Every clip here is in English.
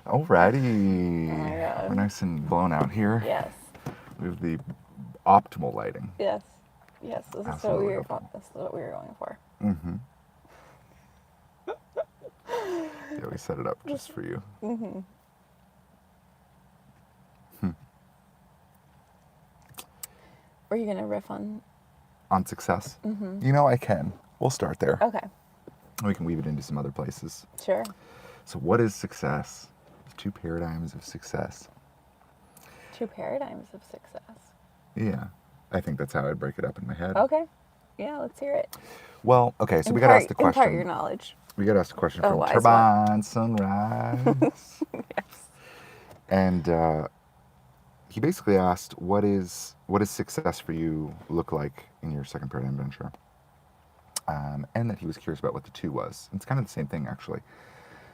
Alrighty. Oh my We're god. nice and blown out here. Yes. We have the optimal lighting. Yes. Yes. This is what we Absolutely were. optimal. This is what we were going for. Mm-hmm. Yeah, we set it up just for you. Mm-hmm. Were you gonna riff on? On success? Mm-hmm. You know, I can. We'll start there. Okay. We can weave it into some other places. Sure. So, what is success? There's two paradigms of success. Two paradigms of success. Yeah, I think that's how I'd break it up in my head. Okay. Yeah. Let's hear it. Well, okay, so we got to ask the question. Impart your knowledge. We got to ask the question A from wise Turbine Sunrise. Yes. And he basically asked, what is success for you look like in your second paradigm venture? And that he was curious about what the two was. It's kind of the same thing, actually.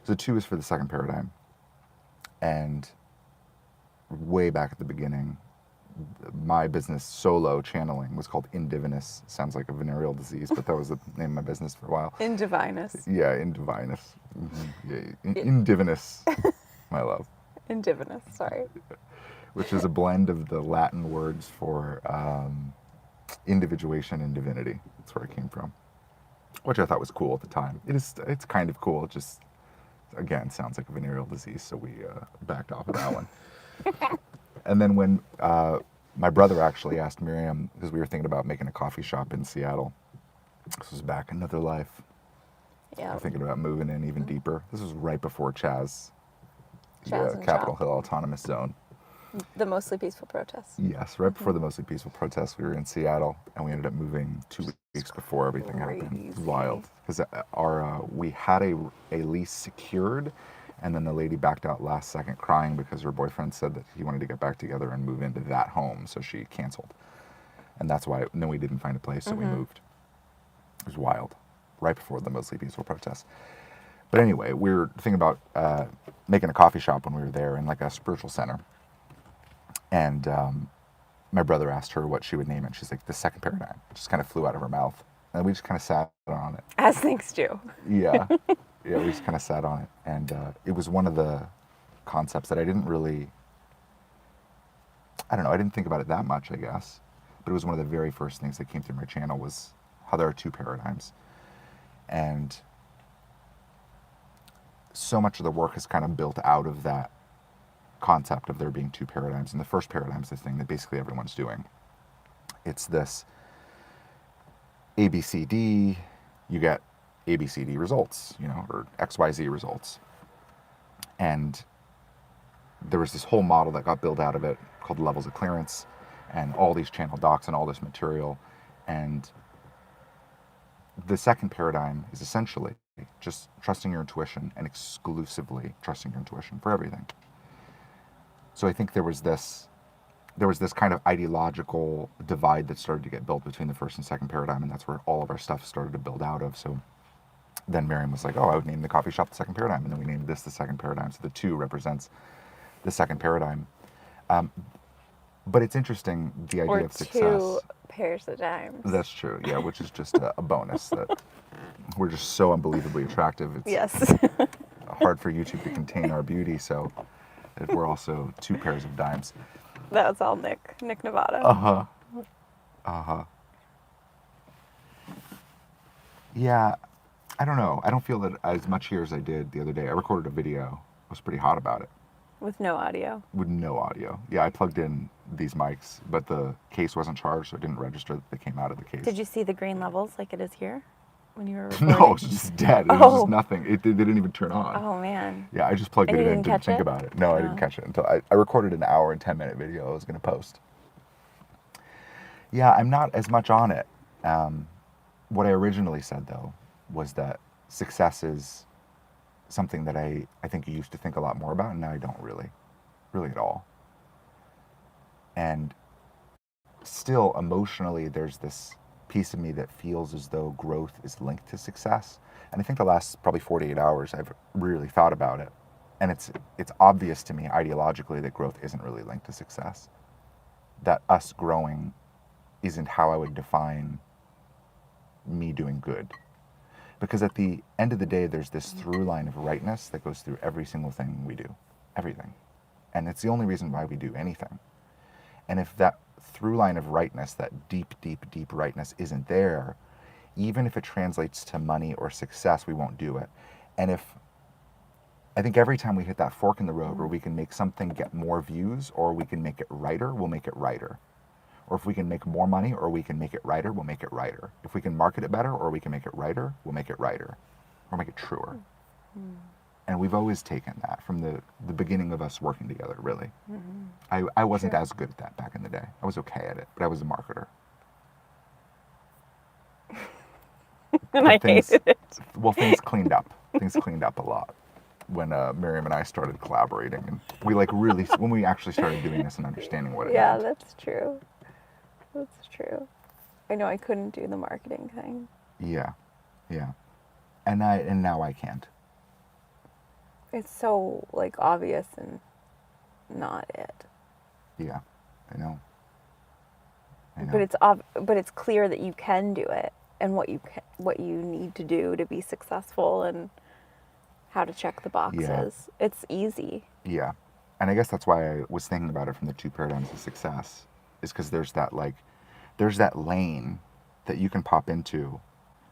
So the two is for the second paradigm. And way back at the beginning, my business solo channeling was called Indivinus. Sounds like a venereal disease, but that was the name of my business for a while. Indivinus. Yeah, Indivinus. Mm-hmm. Yeah, Indivinus, my love. Indivinus. Sorry. Which is a blend of the Latin words for individuation and divinity. That's where it came from, which I thought was cool at the time. It's kind of cool. It just, again, sounds like a venereal disease, so we backed off of that one. And then when my brother actually asked Miriam, because we were thinking about making a coffee shop in Seattle. This was back another life. Yeah. We're thinking about moving in even deeper. This was right before Chaz, Chaz the and Capitol Chop. Hill Autonomous Zone. The mostly peaceful protests. Yes, right before the mostly peaceful protests, we were in Seattle, and we ended up moving 2 weeks before everything happened. It was Crazy. wild because we had a lease secured, and then the lady backed out last second crying because her boyfriend said that he wanted to get back together and move into that home, so she canceled, and that's why. And then we didn't find a place, so we moved. It was wild, right before the mostly peaceful protests. But anyway, we were thinking about making a coffee shop when we were there in like a spiritual center. And my brother asked her what she would name it. She's like, the second paradigm. It just kind of flew out of her mouth. And we just kind of sat on it. As things do. Yeah. Yeah, we just kind of sat on it. And it was one of the concepts that I didn't really, I don't know, I didn't think about it that much, I guess. But it was one of the very first things that came through my channel was how there are two paradigms. And so much of the work is kind of built out of that concept of there being two paradigms. And the first paradigm is the thing that basically everyone's doing. It's this ABCD, you get ABCD results, or XYZ results. And there was this whole model that got built out of it called levels of clearance, and all these channel docs and all this material. And the second paradigm is essentially just trusting your intuition and exclusively trusting your intuition for everything. So I think there was this kind of ideological divide that started to get built between the first and second paradigm, and that's where all of our stuff started to build out of. So then Miriam was like, oh, I would name the coffee shop the second paradigm, and then we named this the second paradigm. So the two represents the second paradigm. But it's interesting, the idea Or of success. two pairs of dimes. That's true, yeah, which is just a bonus that we're just so unbelievably attractive. It's Yes. hard for YouTube to contain our beauty, so we're also two pairs of dimes. That was all Nick Nevada. Yeah, I don't know. I don't feel that as much here as I did the other day. I recorded a video. I was pretty hot about it. With no audio. With no audio. Yeah, I plugged in these mics, but the case wasn't charged, so it didn't register that they came out of the case. Did you see the green levels like it is here when you were recording? No, it was just dead. It was just nothing. They didn't even turn on. Oh, man. Yeah, I just plugged And it you in and didn't didn't catch think it? about it. No, I didn't catch it until I recorded an hour and 10-minute video I was going to post. Yeah, I'm not as much on it. What I originally said, though, was that success is something that I think I used to think a lot more about, and now I don't really at all. And still, emotionally, there's this piece of me that feels as though growth is linked to success. And I think the last probably 48 hours, I've really thought about it. And it's obvious to me ideologically that growth isn't really linked to success. That us growing isn't how I would define me doing good. Because at the end of the day, there's this through line of rightness that goes through every single thing we do. everything. And it's the only reason why we do anything. And if that through line of rightness, that deep, deep, deep rightness isn't there, even if it translates to money or success, we won't do it. And if I think every time we hit that fork in the road where we can make something get more views or we can make it righter, we'll make it righter. Or if we can make more money or we can make it righter, we'll make it righter. If we can market it better or we can make it righter, we'll make it righter. Or make it truer. And we've always taken that from the beginning of us working together, really. I wasn't as good at that back in the day. I was okay at it, but I was a marketer. And I hated it. Well, things cleaned up. Things cleaned up a lot when Miriam and I started collaborating. And we really, when we actually started doing this and understanding what it Yeah, meant. that's true. That's true. I know I couldn't do the marketing thing. Yeah, yeah. And now I can't. It's so like obvious and not it. Yeah, I know. But it's clear that you can do it and what you need to do to be successful and how to check the boxes. It's easy. Yeah. And I guess that's why I was thinking about it from the two paradigms of success, is because there's that lane that you can pop into.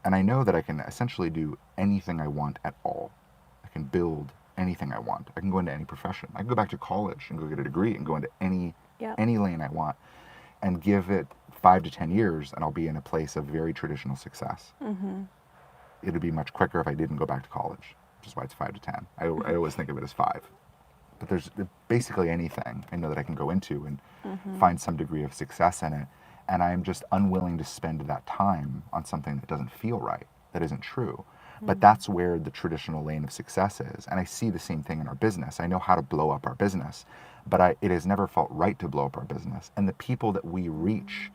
And I know that I can essentially do anything I want at all. I can build anything I want. I can go into any profession. I can go back to college and go get a degree and go into any lane I want and give it 5 to 10 years and I'll be in a place of very traditional success. It would be much quicker if I didn't go back to college, which is why it's 5 to 10. I always think of it as 5. But there's basically anything I know that I can go into and find some degree of success in it. And I'm just unwilling to spend that time on something that doesn't feel right, that isn't true. But that's where the traditional lane of success is. And I see the same thing in our business. I know how to blow up our business, but it has never felt right to blow up our business. And the people that we reach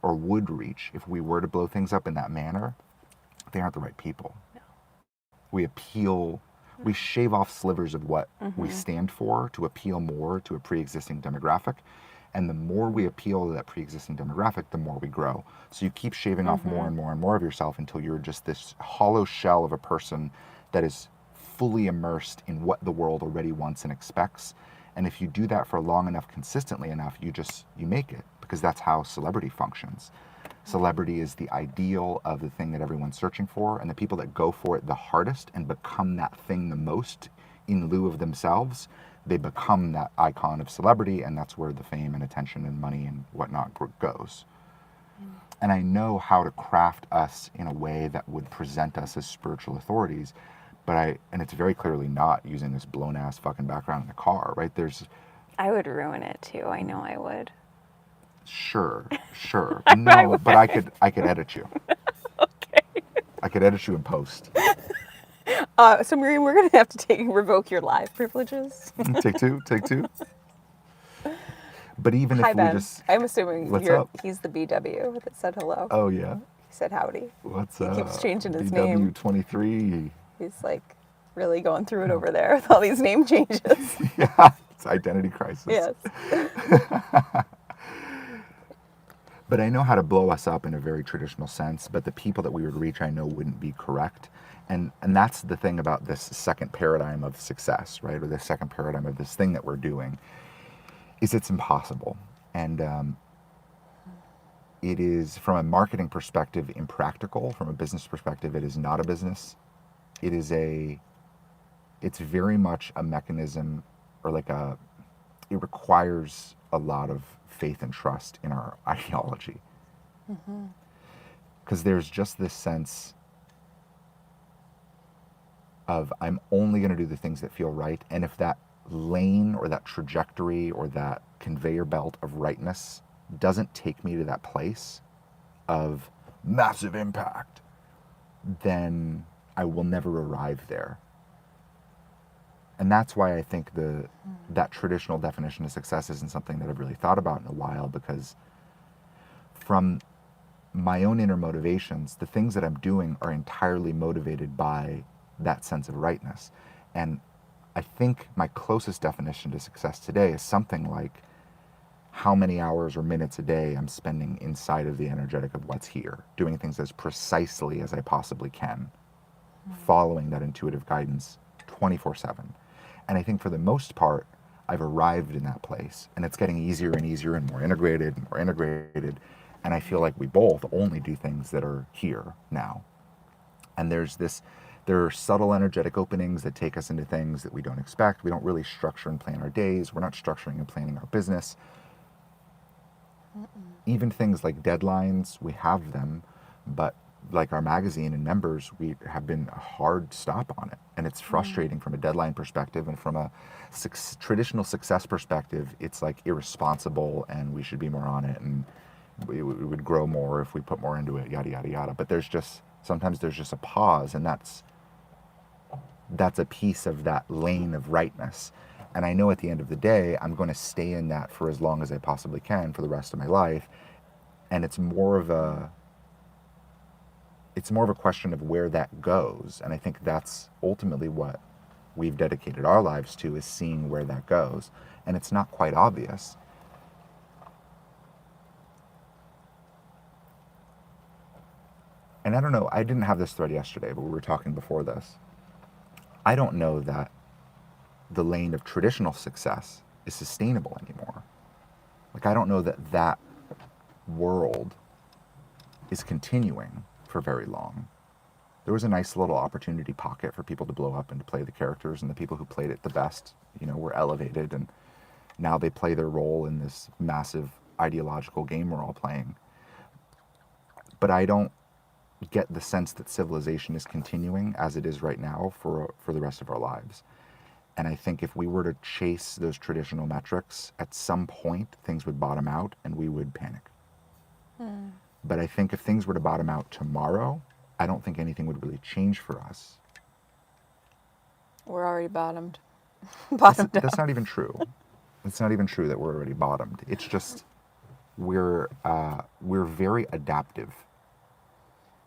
or would reach if we were to blow things up in that manner, they aren't the right people. No. We shave off slivers of what we stand for to appeal more to a pre-existing demographic. And the more we appeal to that pre-existing demographic, the more we grow. So you keep shaving off more and more and more of yourself until you're just this hollow shell of a person that is fully immersed in what the world already wants and expects. And if you do that for long enough, consistently enough, you make it, because that's how celebrity functions. Celebrity is the ideal of the thing that everyone's searching for, and the people that go for it the hardest and become that thing the most in lieu of themselves, they become that icon of celebrity, and that's where the fame and attention and money and whatnot goes. And I know how to craft us in a way that would present us as spiritual authorities, and it's very clearly not using this blown ass fucking background in the car, right? I would ruin it too. I know I would. Sure. No, but I could edit you. Okay. I could edit you in post. So Miriam, we're gonna have to revoke your live privileges. Take two. But even Hi, if Ben. we just, I'm assuming what's up? He's the BW that said hello. Oh yeah, He said howdy. what's He up? keeps changing his name. BW23. He's like really going through it over there with all these name changes. Yeah, it's identity crisis. Yes. But I know how to blow us up in a very traditional sense, but the people that we would reach I know wouldn't be correct. And that's the thing about this second paradigm of success, right? Or the second paradigm of this thing that we're doing, is it's impossible. And it is, from a marketing perspective, impractical. From a business perspective, it is not a business. It's very much a mechanism, or it requires a lot of faith and trust in our ideology. Because there's just this sense of, I'm only going to do the things that feel right. And if that lane or that trajectory or that conveyor belt of rightness doesn't take me to that place of massive impact, then I will never arrive there. And that's why I think that traditional definition of success isn't something that I've really thought about in a while, because from my own inner motivations, the things that I'm doing are entirely motivated by that sense of rightness. And I think my closest definition to success today is something like how many hours or minutes a day I'm spending inside of the energetic of what's here, doing things as precisely as I possibly can, following that intuitive guidance 24/7. And I think for the most part, I've arrived in that place, and it's getting easier and easier and more integrated and more integrated. And I feel like we both only do things that are here now. And there are subtle energetic openings that take us into things that we don't expect. We don't really structure and plan our days. We're not structuring and planning our business. Even things like deadlines, we have them, but like our magazine and members, we have been a hard stop on it. And it's frustrating from a deadline perspective, and from a traditional success perspective, it's like irresponsible and we should be more on it, and we would grow more if we put more into it, yada, yada, yada. But sometimes there's just a pause, and that's a piece of that lane of rightness. And I know at the end of the day, I'm going to stay in that for as long as I possibly can for the rest of my life. And it's more of a question of where that goes. And I think that's ultimately what we've dedicated our lives to, is seeing where that goes. And it's not quite obvious. And I don't know, I didn't have this thread yesterday, but we were talking before this. I don't know that the lane of traditional success is sustainable anymore. Like, I don't know that world is continuing for very long. There was a nice little opportunity pocket for people to blow up and to play the characters, and the people who played it the best, were elevated, and now they play their role in this massive ideological game we're all playing. But I don't get the sense that civilization is continuing as it is right now for the rest of our lives. And I think if we were to chase those traditional metrics, at some point things would bottom out and we would panic. But I think if things were to bottom out tomorrow, I don't think anything would really change for us. We're already bottomed. That's not even true. It's not even true that we're already bottomed. It's just we're very adaptive.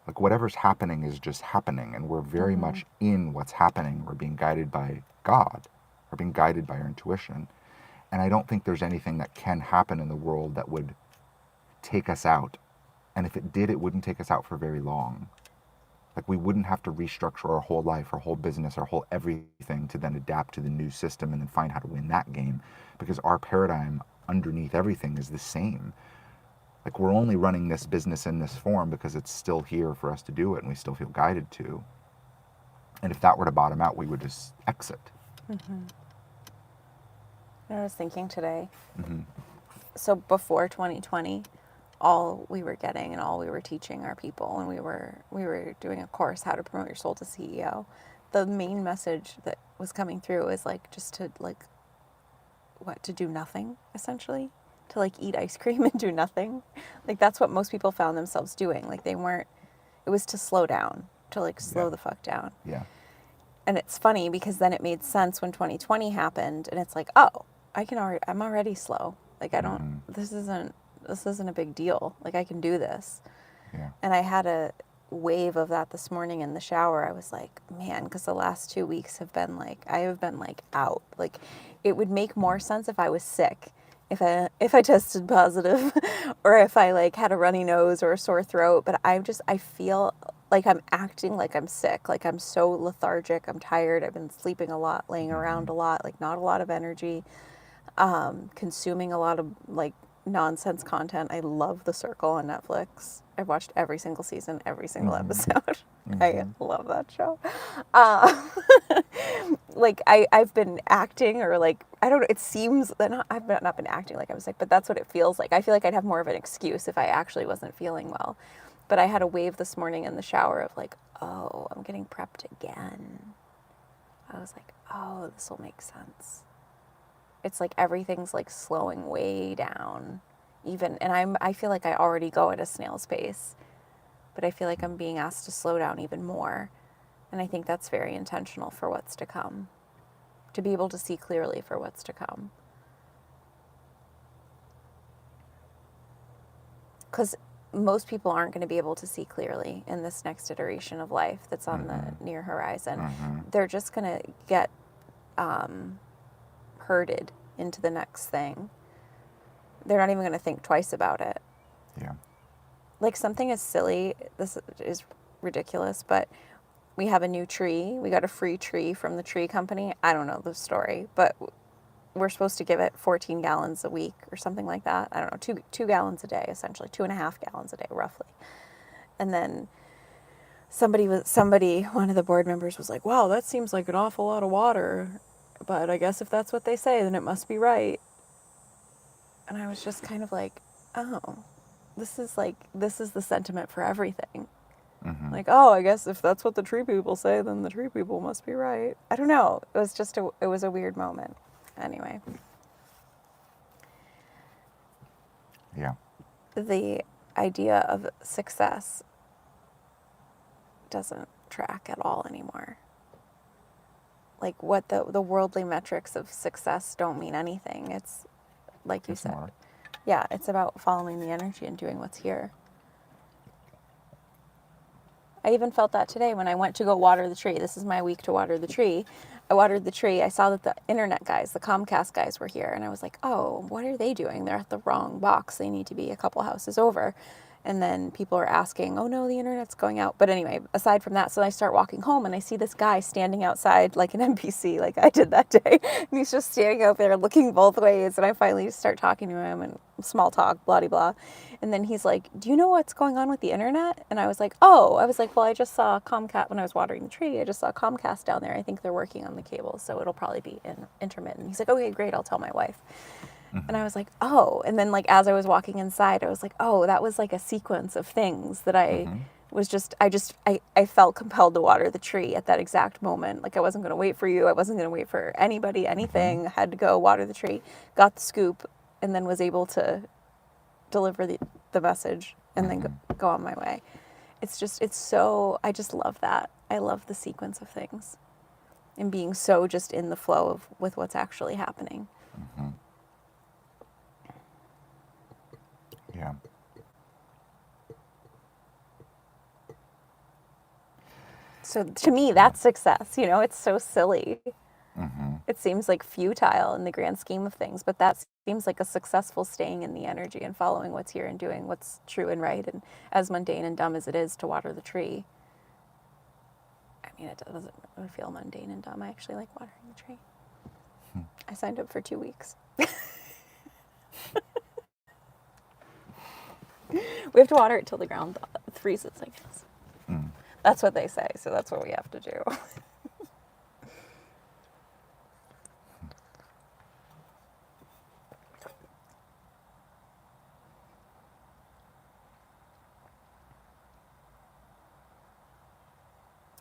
Like, whatever's happening is just happening, and we're very much in what's happening. We're being guided by God. We're being guided by our intuition. And I don't think there's anything that can happen in the world that would take us out. And if it did, it wouldn't take us out for very long. Like, we wouldn't have to restructure our whole life, our whole business, our whole everything to then adapt to the new system and then find how to win that game, because our paradigm underneath everything is the same. Like, we're only running this business in this form because it's still here for us to do it, and we still feel guided to. And if that were to bottom out, we would just exit. I was thinking today, so before 2020, all we were getting and all we were teaching our people, and we were doing a course, How to Promote Your Soul to CEO. The main message that was coming through is just to to do nothing, essentially. To eat ice cream and do nothing. That's what most people found themselves doing. It was to slow down, to slow the fuck down. Yeah. And it's funny because then it made sense when 2020 happened, and it's oh, I'm already slow. This isn't a big deal. I can do this. Yeah. And I had a wave of that this morning in the shower. I was like, man, because the last 2 weeks have been I have been out. It would make more sense if I was sick. If I tested positive, or if I had a runny nose or a sore throat, but I feel I'm acting like I'm sick, I'm so lethargic, I'm tired, I've been sleeping a lot, laying around a lot, not a lot of energy, consuming a lot of nonsense content. I love The Circle on Netflix. I've watched every single season, every single episode. I love that show. I've been acting, or I don't know, it seems that I've not been acting like I was sick, but that's what it feels like. I feel like I'd have more of an excuse if I actually wasn't feeling well. But I had a wave this morning in the shower of oh, I'm getting prepped again. I was oh, this will make sense. It's everything's slowing way down. And I feel I already go at a snail's pace, but I feel I'm being asked to slow down even more. And I think that's very intentional for what's to come, to be able to see clearly for what's to come. Because most people aren't going to be able to see clearly in this next iteration of life that's on the near horizon. They're just going to get herded into the next thing. They're not even going to think twice about it. Yeah. Something as silly, this is ridiculous, but we have a new tree. We got a free tree from the tree company. I don't know the story, but we're supposed to give it 14 gallons a week or something like that. I don't know, two gallons a day, essentially, 2.5 gallons a day, roughly. And then one of the board members was like, wow, that seems like an awful lot of water. But I guess if that's what they say, then it must be right. And I was just kind of like, oh, this is the sentiment for everything. Mm-hmm. Like, oh, I guess if that's what the tree people say, then the tree people must be right. I don't know. It was a weird moment. Anyway. Yeah. The idea of success doesn't track at all anymore. Like what the worldly metrics of success don't mean anything. It's like you It's said. more. Yeah, it's about following the energy and doing what's here. I even felt that today when I went to go water the tree. This is my week to water the tree. I watered the tree. I saw that the internet guys, the Comcast guys were here. And I was like, oh, what are they doing? They're at the wrong box. They need to be a couple houses over. And then people are asking, oh no, the internet's going out. But anyway, aside from that, so I start walking home and I see this guy standing outside like an NPC, like I did that day. And he's just standing out there looking both ways. And I finally start talking to him and small talk, blah, blah, blah. And then he's like, do you know what's going on with the internet? And I was like, well, I just saw Comcast when I was watering the tree. I just saw Comcast down there. I think they're working on the cables, so it'll probably be intermittent. He's like, okay, great. I'll tell my wife. Mm-hmm. And I was like, oh. And then like as I was walking inside, I was like, oh, that was like a sequence of things that I was I felt compelled to water the tree at that exact moment. Like I wasn't going to wait for you. I wasn't going to wait for anybody, anything. I had to go water the tree, got the scoop, and then was able to deliver the message and then go on my way. It's so, I just love that. I love the sequence of things and being so just in the flow with what's actually happening. Mm-hmm. Yeah. So to me, that's success. You know, it's so silly. Mm-hmm. It seems like futile in the grand scheme of things, but that seems like a successful staying in the energy and following what's here and doing what's true and right. And as mundane and dumb as it is to water the tree, I mean, it doesn't really feel mundane and dumb. I actually like watering the tree. I signed up for 2 weeks. We have to water it till the ground freezes, I guess. Mm. That's what they say, so that's what we have to do.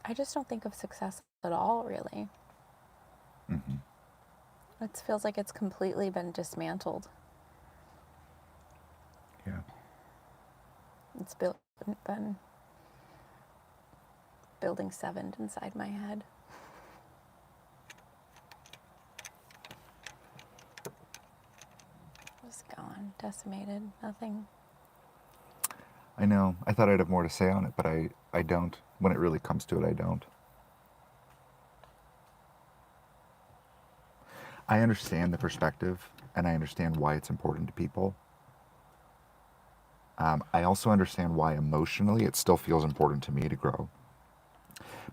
I just don't think of success at all, really. Mm-hmm. It feels like it's completely been dismantled. Yeah. It's been building sevened inside my head. Just gone, decimated, nothing. I know. I thought I'd have more to say on it, but I don't. When it really comes to it, I don't. I understand the perspective, and I understand why it's important to people. I also understand why emotionally it still feels important to me to grow.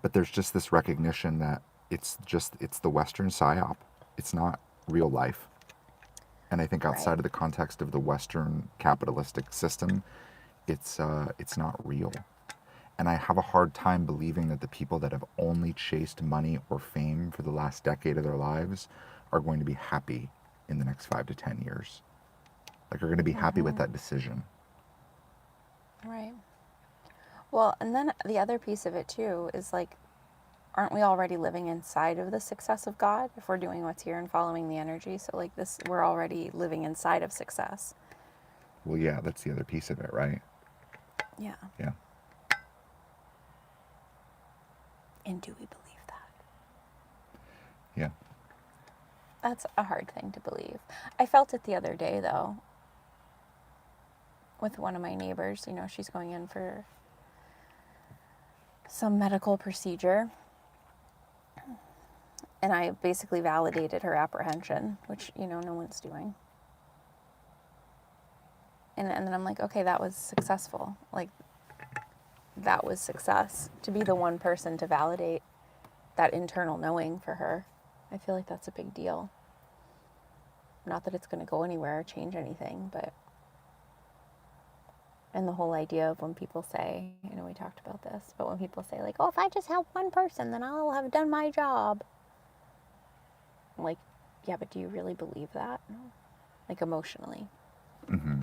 But there's just this recognition that it's the Western psyop. It's not real life. And I think outside of the context of the Western capitalistic system, it's not real. And I have a hard time believing that the people that have only chased money or fame for the last decade of their lives are going to be happy in the next 5 to 10 years. Like, are going to be happy with that decision. Right. Well, and then the other piece of it too is like, aren't we already living inside of the success of God if we're doing what's here and following the energy? So like this, we're already living inside of success. Well, yeah, that's the other piece of it, right? Yeah. Yeah. And do we believe that? Yeah. That's a hard thing to believe. I felt it the other day though, with one of my neighbors. You know, she's going in for some medical procedure. And I basically validated her apprehension, which, you know, no one's doing. And then I'm like, okay, that was successful. Like, that was success. To be the one person to validate that internal knowing for her, I feel like that's a big deal. Not that it's going to go anywhere or change anything, but... And the whole idea of when people say, I know we talked about this, but when people say, like, oh, if I just help one person, then I'll have done my job. I'm like, yeah, but do you really believe that? No. Like, emotionally. Mm-hmm.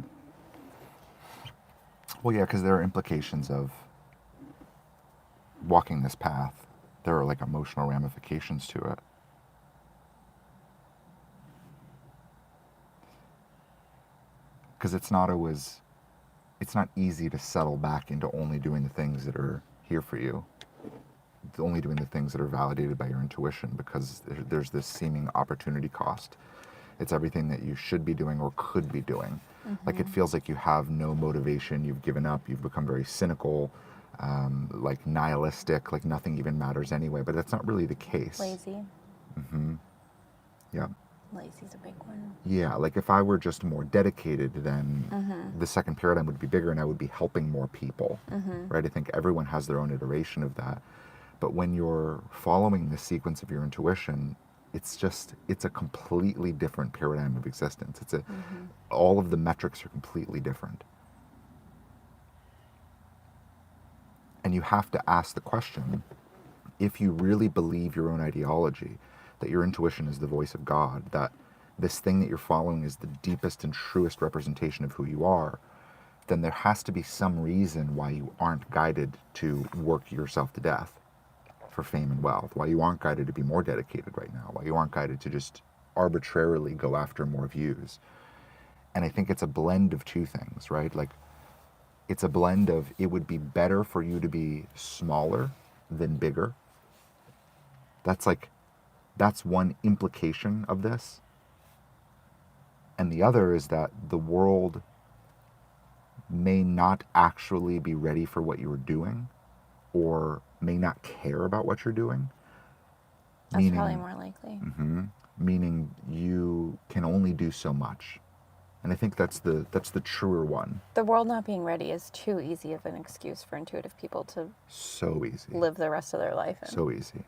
Well, yeah, because there are implications of walking this path. There are like emotional ramifications to it. Because it's not easy to settle back into only doing the things that are here for you, only doing the things that are validated by your intuition, because there's this seeming opportunity cost. It's everything that you should be doing or could be doing. Like, it feels like you have no motivation, you've given up, you've become very cynical, like nihilistic, like nothing even matters anyway, but that's not really the case. Lazy. Yeah. Lazy's a big one. Yeah, like if I were just more dedicated, then the second paradigm would be bigger and I would be helping more people, right? I think everyone has their own iteration of that. But when you're following the sequence of your intuition, it's a completely different paradigm of existence. All of the metrics are completely different. And you have to ask the question, if you really believe your own ideology, that your intuition is the voice of God, that this thing that you're following is the deepest and truest representation of who you are, then there has to be some reason why you aren't guided to work yourself to death for fame and wealth, why you aren't guided to be more dedicated right now, why you aren't guided to just arbitrarily go after more views. And I think it's a blend of two things, right? Like, it's a blend of, it would be better for you to be smaller than bigger. That's one implication of this. And the other is that the world may not actually be ready for what you're doing, or may not care about what you're doing. That's probably more likely. Meaning you can only do so much. And I think that's the truer one. The world not being ready is too easy of an excuse for intuitive people to So easy. live the rest of their life in. So easy.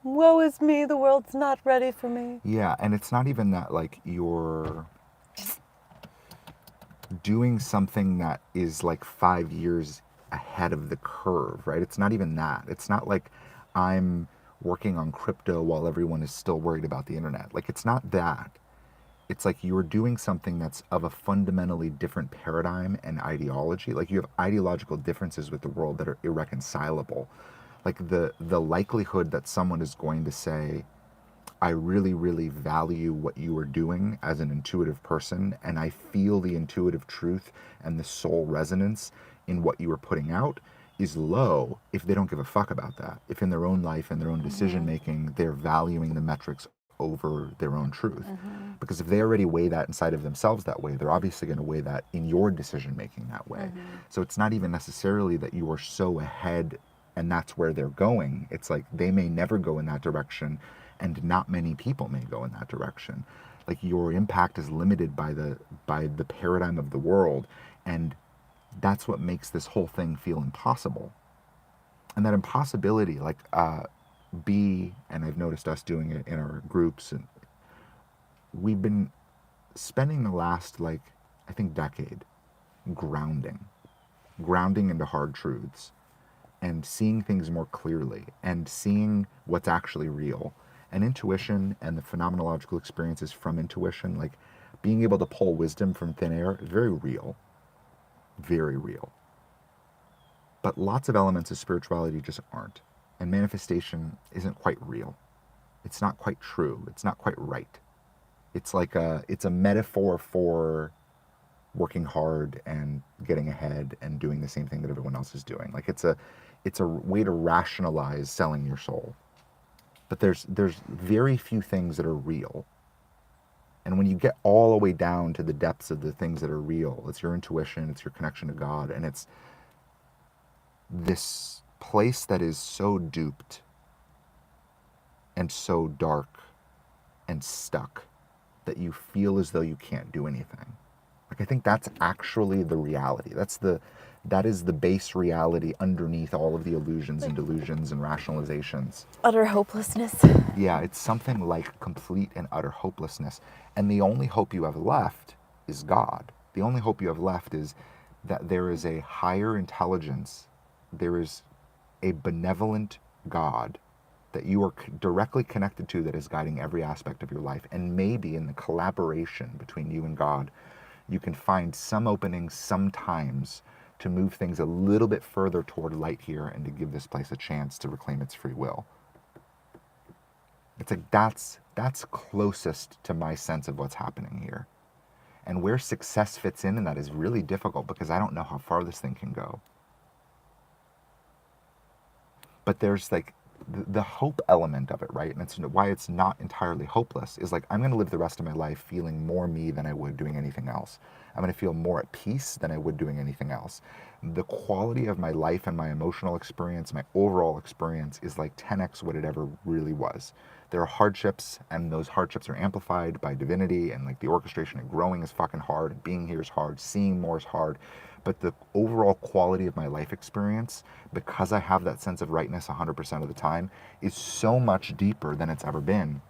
Woe is me, the world's not ready for me. Yeah, and it's not even that, like, you're doing something that is like 5 years ahead of the curve, right? It's not even that. It's not like I'm working on crypto while everyone is still worried about the internet. Like, it's not that. It's like you're doing something that's of a fundamentally different paradigm and ideology. Like, you have ideological differences with the world that are irreconcilable. Like, the likelihood that someone is going to say, I really, really value what you are doing as an intuitive person, and I feel the intuitive truth and the soul resonance in what you are putting out, is low if they don't give a fuck about that. If in their own life and their own decision making, they're valuing the metrics over their own truth. Because if they already weigh that inside of themselves that way, they're obviously going to weigh that in your decision making that way. So it's not even necessarily that you are so ahead and that's where they're going. It's like they may never go in that direction, and not many people may go in that direction. Like, your impact is limited by the paradigm of the world, and that's what makes this whole thing feel impossible. And that impossibility, like, and I've noticed us doing it in our groups, and we've been spending the last, like, I think decade grounding into hard truths and seeing things more clearly and seeing what's actually real. And intuition and the phenomenological experiences from intuition, like being able to pull wisdom from thin air, is very real. Very real. But lots of elements of spirituality just aren't. And manifestation isn't quite real. It's not quite true. It's not quite right. It's like it's a metaphor for working hard and getting ahead and doing the same thing that everyone else is doing. Like, it's a way to rationalize selling your soul. But there's very few things that are real. And when you get all the way down to the depths of the things that are real, it's your intuition, it's your connection to God, and it's this place that is so duped and so dark and stuck that you feel as though you can't do anything. Like, I think that's actually the reality. That's That is the base reality underneath all of the illusions and delusions and rationalizations. Utter hopelessness. Yeah, it's something like complete and utter hopelessness. And the only hope you have left is God. The only hope you have left is that there is a higher intelligence, there is a benevolent God that you are directly connected to that is guiding every aspect of your life. And maybe in the collaboration between you and God, you can find some openings sometimes to move things a little bit further toward light here and to give this place a chance to reclaim its free will. It's like that's closest to my sense of what's happening here. And where success fits in that is really difficult because I don't know how far this thing can go. But there's like the hope element of it, right? And it's why it's not entirely hopeless is like I'm going to live the rest of my life feeling more me than I would doing anything else. I'm going to feel more at peace than I would doing anything else. The quality of my life and my emotional experience, my overall experience is like 10x what it ever really was. There are hardships, and those hardships are amplified by divinity, and like the orchestration and growing is fucking hard, and being here is hard, seeing more is hard. But the overall quality of my life experience, because I have that sense of rightness 100% of the time, is so much deeper than it's ever been.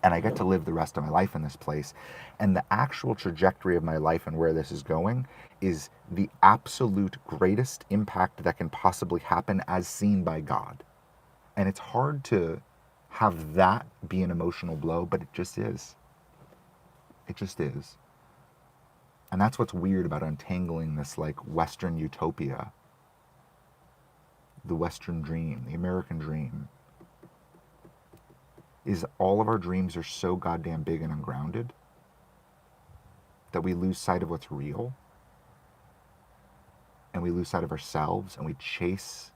And I get to live the rest of my life in this place. And the actual trajectory of my life and where this is going is the absolute greatest impact that can possibly happen as seen by God. And it's hard to have that be an emotional blow, but it just is. It just is. And that's what's weird about untangling this like Western utopia, the Western dream, the American dream, is all of our dreams are so goddamn big and ungrounded that we lose sight of what's real, and we lose sight of ourselves, and we chase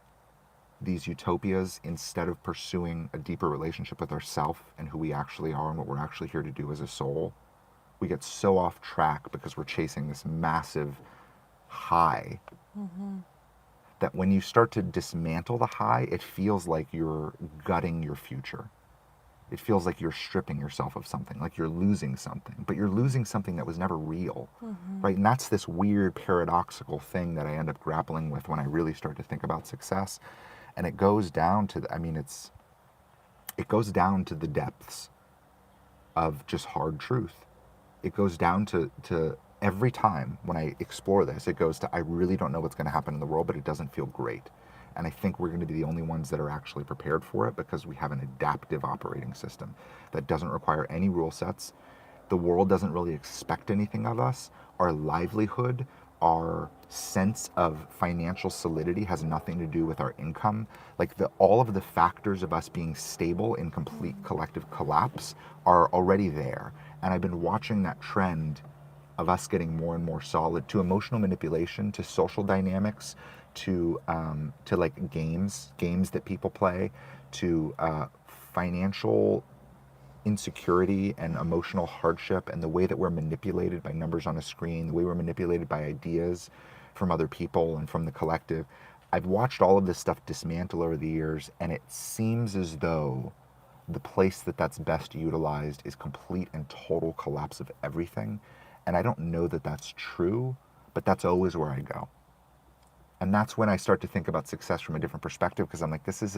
these utopias instead of pursuing a deeper relationship with ourself and who we actually are and what we're actually here to do as a soul. We get so off track because we're chasing this massive high that when you start to dismantle the high, it feels like you're gutting your future. It feels like you're stripping yourself of something, like you're losing something, but you're losing something that was never real, right? And that's this weird paradoxical thing that I end up grappling with when I really start to think about success. And it goes down to, it goes down to the depths of just hard truth. It goes down to every time when I explore this, it goes to, I really don't know what's going to happen in the world, but it doesn't feel great. And I think we're going to be the only ones that are actually prepared for it because we have an adaptive operating system that doesn't require any rule sets. The world doesn't really expect anything of us. Our livelihood, our sense of financial solidity has nothing to do with our income. Like all of the factors of us being stable in complete collective collapse are already there. And I've been watching that trend of us getting more and more solid, to emotional manipulation, to social dynamics, to like games that people play, to financial insecurity and emotional hardship, and the way that we're manipulated by numbers on a screen, the way we're manipulated by ideas from other people and from the collective. I've watched all of this stuff dismantle over the years, and it seems as though the place that's best utilized is complete and total collapse of everything. And I don't know that that's true, but that's always where I go. And that's when I start to think about success from a different perspective, because I'm like, this is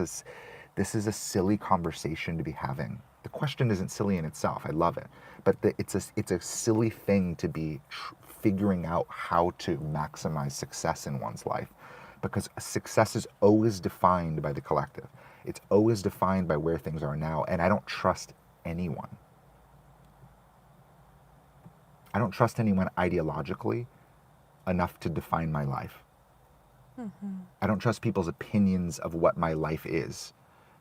a silly conversation to be having. The question isn't silly in itself. I love it, but it's a silly thing to be figuring out how to maximize success in one's life, because success is always defined by the collective. It's always defined by where things are now, and I don't trust anyone. I don't trust anyone ideologically enough to define my life. I don't trust people's opinions of what my life is,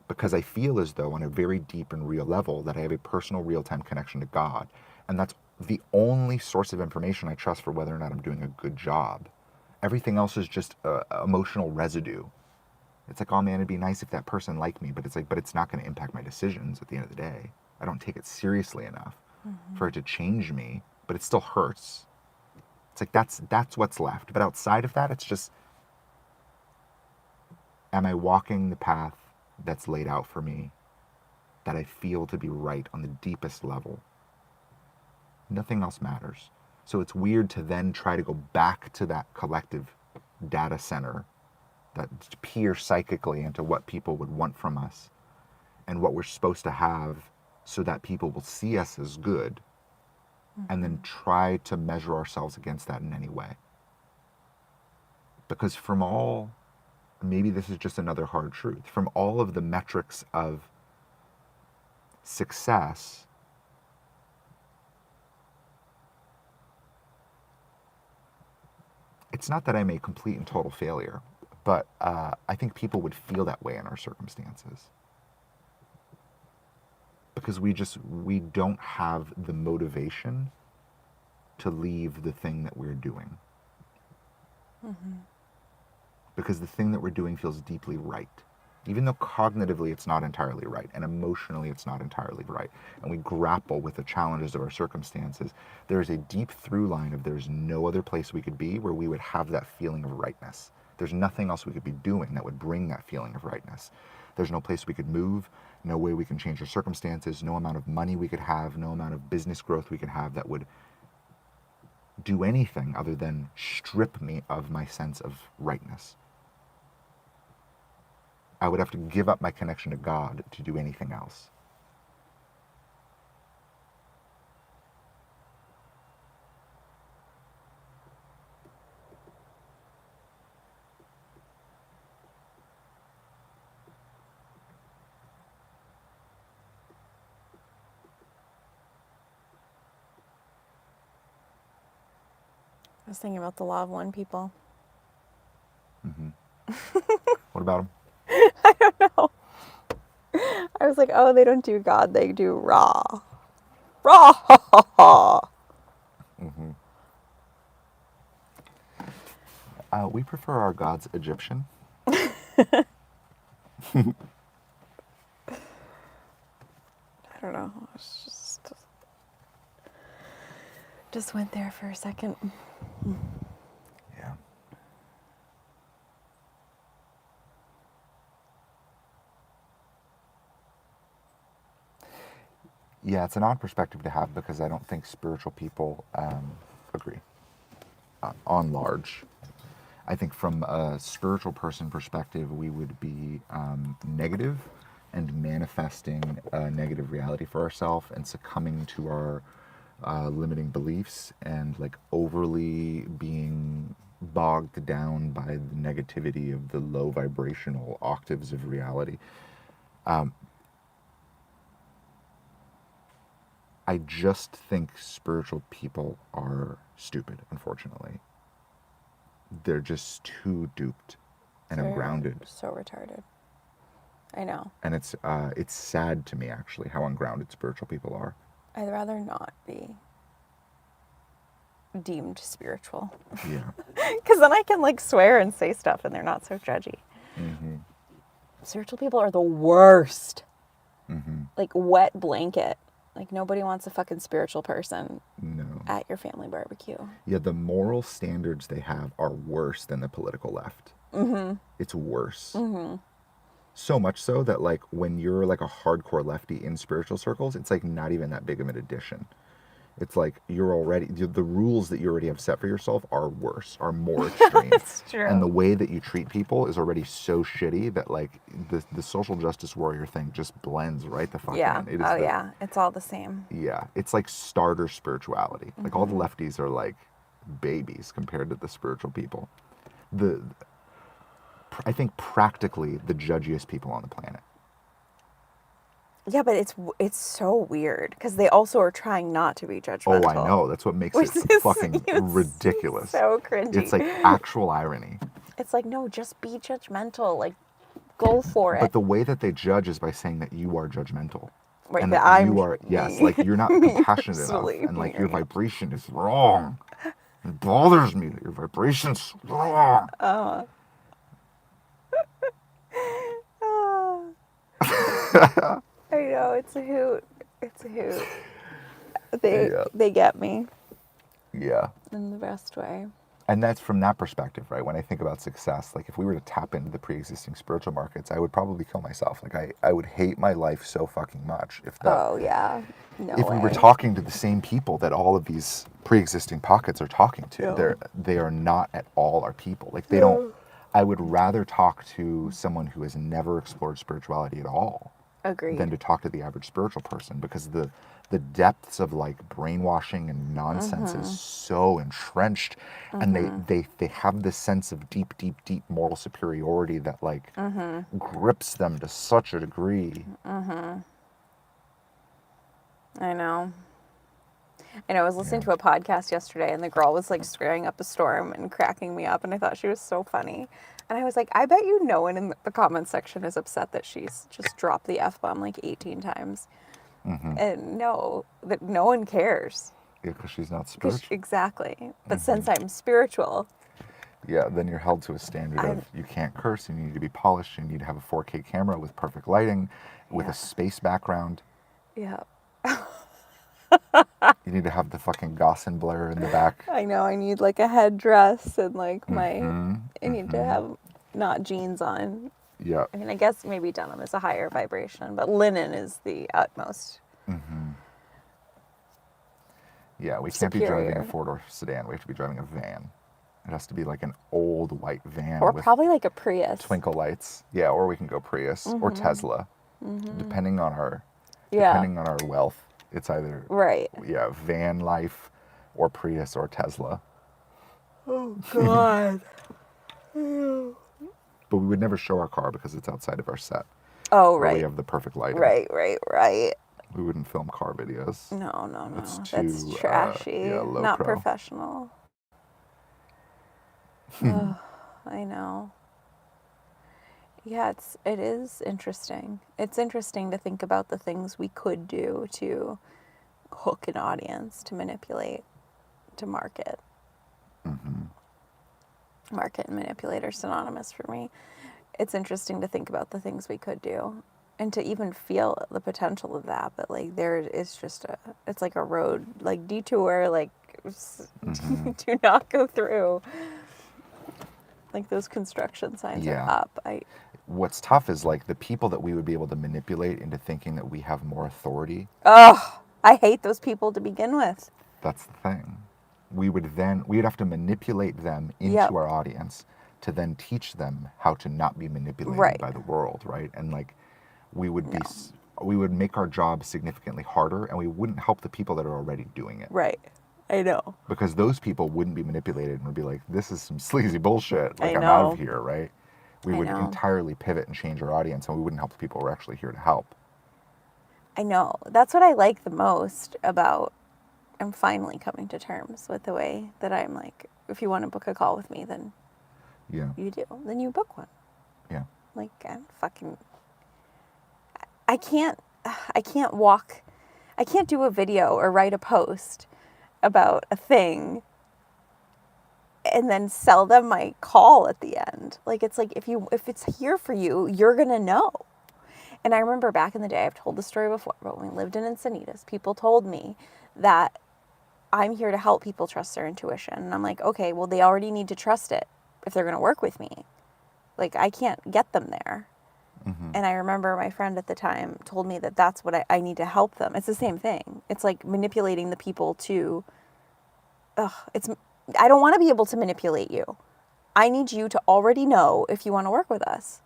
because I feel as though on a very deep and real level that I have a personal real-time connection to God. And that's the only source of information I trust for whether or not I'm doing a good job. Everything else is just emotional residue. It's like, oh man, it'd be nice if that person liked me, but it's not going to impact my decisions at the end of the day. I don't take it seriously enough for it to change me, but it still hurts. It's like, that's what's left. But outside of that, it's just, am I walking the path that's laid out for me that I feel to be right on the deepest level? Nothing else matters. So it's weird to then try to go back to that collective data center that peer psychically into what people would want from us and what we're supposed to have so that people will see us as good and then try to measure ourselves against that in any way. Because from all, maybe this is just another hard truth, from all of the metrics of success, it's not that I'm a complete and total failure, but I think people would feel that way in our circumstances. Because we don't have the motivation to leave the thing that we're doing. Because the thing that we're doing feels deeply right. Even though cognitively it's not entirely right, and emotionally it's not entirely right, and we grapple with the challenges of our circumstances, there's a deep through line of there's no other place we could be where we would have that feeling of rightness. There's nothing else we could be doing that would bring that feeling of rightness. There's no place we could move, no way we can change our circumstances, no amount of money we could have, no amount of business growth we could have that would do anything other than strip me of my sense of rightness. I would have to give up my connection to God to do anything else. I was thinking about the law of one people. What about him? I don't know. I was like, oh, they don't do God, they do Ra. Ra! We prefer our gods Egyptian. I don't know. It's just went there for a second. Yeah. Yeah, it's an odd perspective to have because I don't think spiritual people agree on large. I think from a spiritual person perspective, we would be negative and manifesting a negative reality for ourselves and succumbing to our limiting beliefs and like overly being bogged down by the negativity of the low vibrational octaves of reality. I just think spiritual people are stupid, unfortunately. They're just too duped and They're ungrounded. So retarded. I know. And it's sad to me, actually, how ungrounded spiritual people are. I'd rather not be deemed spiritual. Yeah. Because then I can like swear and say stuff and they're not so judgy. Spiritual people are the worst. Like wet blanket. Like nobody wants a fucking spiritual person No. at your family barbecue. Yeah, the moral standards they have are worse than the political left. It's worse. So much so that like when you're like a hardcore lefty in spiritual circles, it's like not even that big of an addition. It's like you're already, the rules that you already have set for yourself are worse, are more extreme. It's true. And the way that you treat people is already so shitty that like the social justice warrior thing just blends right the fuck Yeah. in. It is Yeah. It's all the same. Yeah. It's like starter spirituality. Like all the lefties are like babies compared to the spiritual people. I think practically the judgiest people on the planet. Yeah, but it's so weird because they also are trying not to be judgmental. Oh, I know. That's what makes Which it is- fucking it's ridiculous. so cringy. It's like actual irony. It's like, no, just be judgmental. Like, go for it. But the way that they judge is by saying that you are judgmental. Right, and that that I'm you are, yes, me. like you're not compassionate enough. Personally And like your being- vibration is wrong. It bothers me that your vibration's wrong. I know, it's a hoot. It's a hoot. Yeah. They get me Yeah. in the best way. And that's from that perspective, right? When I think about success, like if we were to tap into the pre-existing spiritual markets, I would probably kill myself. Like I would hate my life so fucking much if that Oh, yeah. No if we were way. talking to the same people that all of these pre-existing pockets are talking to, No. they are not at all our people. Like they don't. I would rather talk to someone who has never explored spirituality at all Agreed. than to talk to the average spiritual person, because the depths of like brainwashing and nonsense is so entrenched, and they have this sense of deep moral superiority that like grips them to such a degree. I know. I was listening Yeah. to a podcast yesterday, and the girl was like squaring up a storm and cracking me up, and I thought she was so funny. And I was like, I bet you no one in the comment section is upset that she's just dropped the F-bomb like 18 times. And that no one cares. Yeah, because she's not 'Cause- spiritual. Exactly. But since I'm spiritual, Yeah, then you're held to a standard of you can't curse, you need to be polished, you need to have a 4K camera with perfect lighting, with Yeah. a space background. yeah, You need to have the fucking Gaussian blur in the back. I know I need like a headdress and like my, Mm-hmm. I need to have not jeans on. Yeah. I mean, I guess maybe denim is a higher vibration, but linen is the utmost. Yeah, we can't be driving Superior. a four-door sedan. We have to be driving a van. It has to be like an old white van Or with probably like a Prius. twinkle lights. Yeah, or we can go Prius or Tesla, depending on our wealth. It's either Right. van life, or Prius or Tesla. Oh, God. But we would never show our car because it's outside of our set. Oh, Where we right. have the perfect lighting. Right. We wouldn't film car videos. No. That's That's too, trashy. low Not pro. professional. Oh, I know. Yeah, it is interesting. It's interesting to think about the things we could do to hook an audience, to manipulate, to market. Market and manipulate are synonymous for me. It's interesting to think about the things we could do and to even feel the potential of that. But like there is just it's like a road, like detour, like do not go through. Like those construction signs Yeah. are up. What's tough is like the people that we would be able to manipulate into thinking that we have more authority. I hate those people to begin with. That's the thing. We'd have to manipulate them into Yep. our audience to then teach them how to not be manipulated Right. by the world, right? And like we would make our job significantly harder, and we wouldn't help the people that are already doing it. Right. I know. Because those people wouldn't be manipulated and would be like, this is some sleazy bullshit. Like, I I'm out know. of here, right? We I would know. entirely pivot and change our audience, and we wouldn't help the people who are actually here to help. I know. That's what I like the most about I'm finally coming to terms with the way that I'm like, if you want to book a call with me, then Yeah. you do. Then you book one. Yeah. Like I can't do a video or write a post about a thing and then sell them my call at the end. Like it's like if it's here for you, you're gonna know. And I remember back in the day, I've told the story before, but when we lived in Encinitas, people told me that I'm here to help people trust their intuition. And I'm like, okay, well, they already need to trust it if they're going to work with me. Like, I can't get them there. And I remember my friend at the time told me that that's what I need to help them. It's the same thing. It's like manipulating the people to, I don't want to be able to manipulate you. I need you to already know if you want to work with us.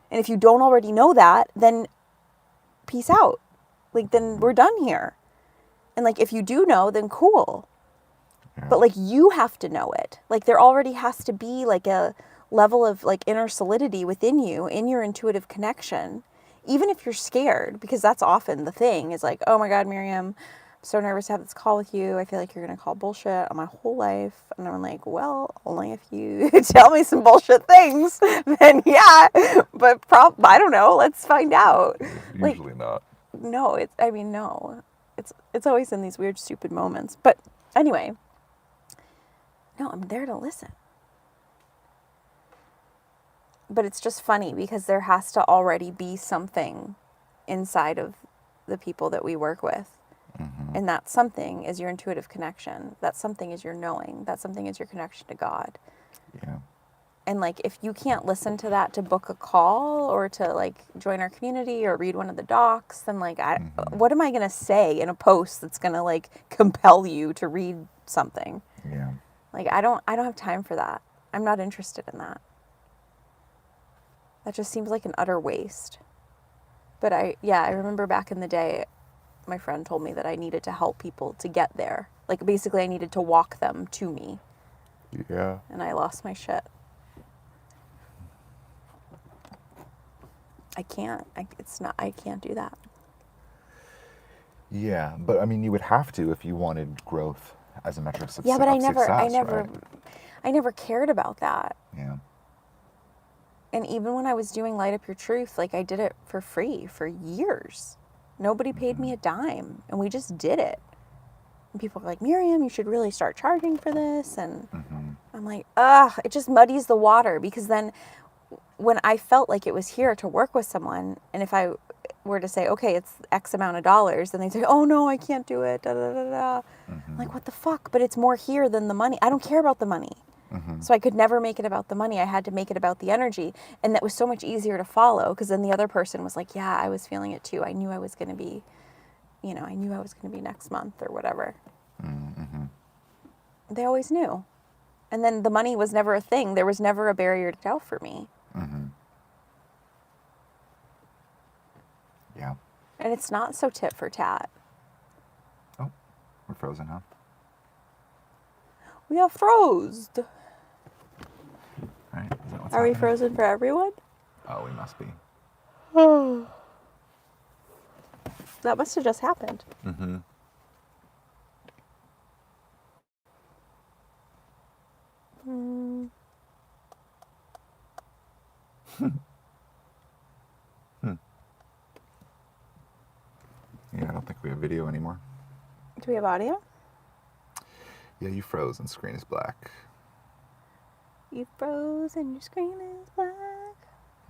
And if you don't already know that, then peace out. Like, then we're done here. And like, if you do know, then cool. Yeah. But like, you have to know it. Like, there already has to be like a level of like inner solidity within you, in your intuitive connection, even if you're scared, because that's often the thing is like, oh my God, Miriam, I'm so nervous to have this call with you. I feel like you're going to call bullshit on my whole life. And I'm like, well, only if you tell me some bullshit things, then yeah, but I don't know. Let's find out. Usually not. No, it's always in these weird, stupid moments. But anyway, no, I'm there to listen. But it's just funny because there has to already be something inside of the people that we work with. And that something is your intuitive connection. That something is your knowing. That something is your connection to God. Yeah. And like, if you can't listen to that to book a call or to like join our community or read one of the docs, then like, what am I going to say in a post that's going to like compel you to read something? Yeah. Like, I don't have time for that. I'm not interested in that. That just seems like an utter waste. But I remember back in the day, my friend told me that I needed to help people to get there. Like, basically, I needed to walk them to me. Yeah. And I lost my shit. I can't. I can't do that. Yeah, but I mean, you would have to if you wanted growth as a metric of success. Yeah, but I never right? cared about that. Yeah. And even when I was doing Light Up Your Truth, like I did it for free for years. Nobody paid me a dime, and we just did it. And people were like, Miriam, you should really start charging for this. And I'm like, it just muddies the water, because then when I felt like it was here to work with someone, and if I were to say, okay, it's X amount of dollars, then they'd say, oh no, I can't do it. Da, da, da, da. I'm like, what the fuck? But it's more here than the money. I don't care about the money. So I could never make it about the money. I had to make it about the energy. And that was so much easier to follow, because then the other person was like, yeah, I was feeling it too. I knew I was going to be, next month or whatever. They always knew. And then the money was never a thing. There was never a barrier to doubt for me. Yeah. And it's not so tit for tat. Oh, we're frozen, huh? We are froze. Right. Is that what's Are we happening? frozen for everyone? Oh, we must be. That must have just happened. Yeah, I don't think we have video anymore. Do we have audio? Yeah, you froze and screen is black. You froze and your screen is black.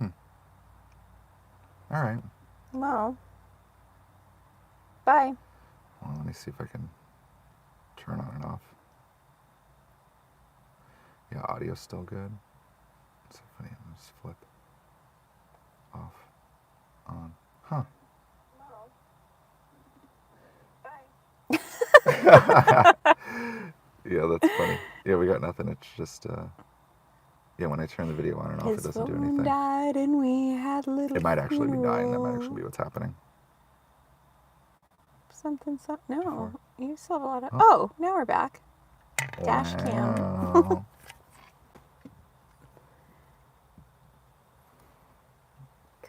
All right. Well, bye. Well, let me see if I can turn on and off. Yeah, audio's still good. It's so funny. Let's just flip. Off. On. Huh. Yeah, that's funny. Yeah, we got nothing. It's just, yeah, when I turn the video on and off, it doesn't do anything. Died and we had little It might actually be dying. That might funeral. actually be what's happening. No, Before. you still have a lot of. Oh, now we're back. Dash cam. Wow.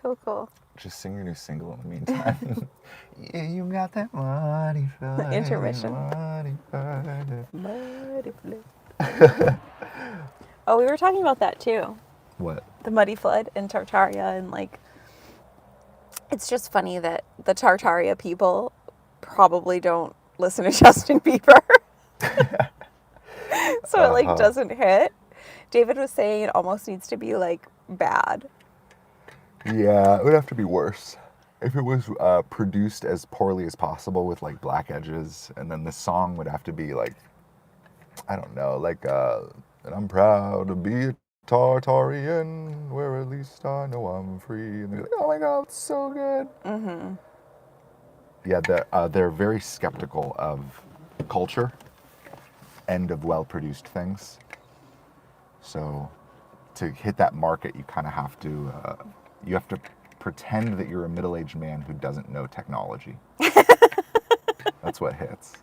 Cool. Just sing your new single in the meantime. Yeah, you got that money for Intermission. money for Muddy flood. Oh, we were talking about that too. What? The muddy flood in Tartaria, and like, it's just funny that the Tartaria people probably don't listen to Justin Bieber. So it like doesn't hit. David was saying it almost needs to be like bad. Yeah, it would have to be worse. If it was produced as poorly as possible with like black edges, and then the song would have to be like, I don't know, like, and I'm proud to be a Tartarian, where at least I know I'm free. And they're like, oh my God, it's so good. Yeah, they're very skeptical of culture and of well-produced things. So to hit that market, you kind of have to, you have to pretend that you're a middle-aged man who doesn't know technology. That's what hits.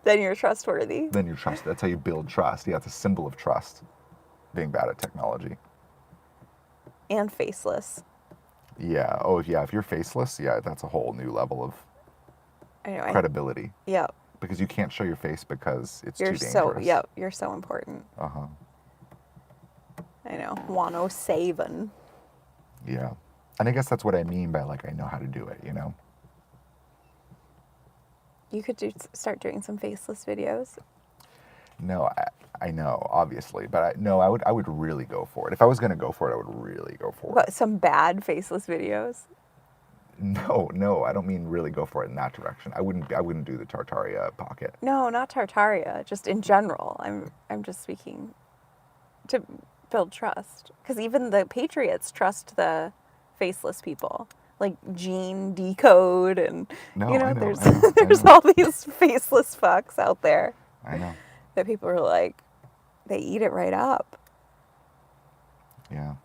Then you're trustworthy. Then you trust. That's how you build trust. Yeah, it's a symbol of trust, being bad at technology. And faceless. Yeah. Oh, yeah. If you're faceless, yeah, that's a whole new level of Anyway. credibility. Yep. Because you can't show your face because it's You're too dangerous. you're so important. Uh-huh. I know. 107. Yeah. And I guess that's what I mean by like, I know how to do it, you know? You could start doing some faceless videos. No, I know, obviously, but I would really go for it. If I was going to go for it, I would really go for it. What, some bad faceless videos? No, I don't mean really go for it in that direction. I wouldn't do the Tartaria pocket. No, not Tartaria, just in general. I'm just speaking to build trust. Because even the patriots trust the faceless people, like Gene Decode, and No, you know, I know, there's I know, I there's know. all these faceless fucks out there I know. that people are like, they eat it right up. Yeah.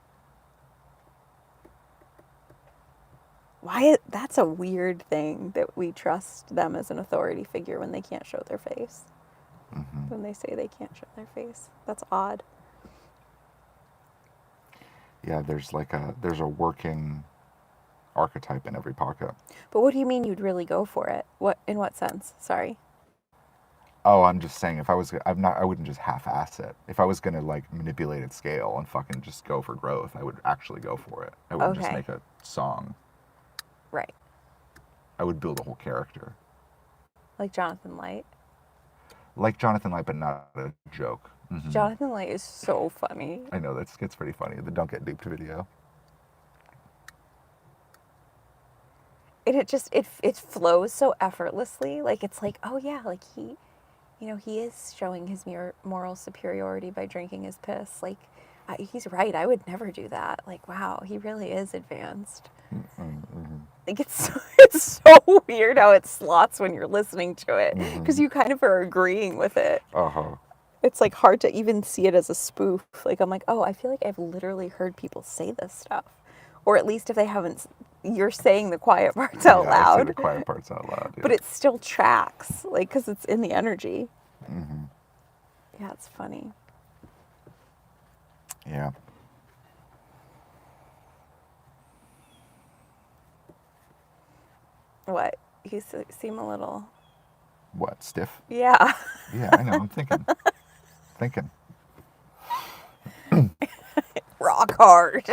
Why? That's a weird thing that we trust them as an authority figure when they can't show their face. Hmm. When they say they can't show their face, that's odd. Yeah, there's a working archetype in every pocket. But what do you mean you'd really go for it? What, in what sense? Sorry. Oh, I'm just saying, if I was, I wouldn't just half-ass it. If I was gonna like manipulate its scale and fucking just go for growth, I would actually go for it. I wouldn't just Okay. make a song. Right. I would build a whole character, Like Jonathan Light. like Jonathan Light, but not a joke. Hmm. Jonathan Light is so funny. I know that gets pretty funny. The "Don't Get Duped" video. And it flows so effortlessly. Like it's like, oh yeah, like he, you know, he is showing his moral superiority by drinking his piss. Like he's right. I would never do that. Like wow, he really is advanced. Mm-hmm. Like it's so weird how it slots when you're listening to it because you kind of are agreeing with it. Uh-huh. It's like hard to even see it as a spoof. Like I'm like, oh, I feel like I've literally heard people say this stuff, or at least if they haven't, you're saying the quiet parts out Yeah, I say loud. the quiet parts out loud. Yeah. But it still tracks, like, because it's in the energy. Mm-hmm. Yeah, it's funny. Yeah. What? You seem a little. What, stiff? Yeah. Yeah, I know. I'm thinking. Thinking. Rock hard.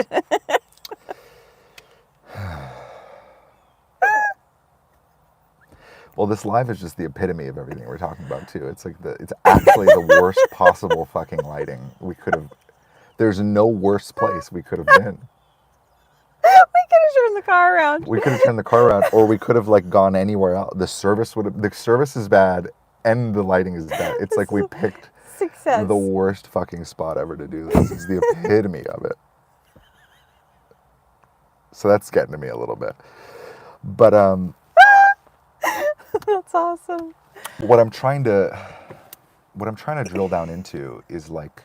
Well, this live is just the epitome of everything we're talking about too. It's like it's actually the worst possible fucking lighting we could have. There's no worse place we could have been. We could have turned the car around. We could have turned the car around, or we could have like gone anywhere else. The service is bad, and the lighting is bad. It's like we picked Success. the worst fucking spot ever to do this. It's the epitome of it. So that's getting to me a little bit. But That's awesome. what I'm trying to drill down into is like,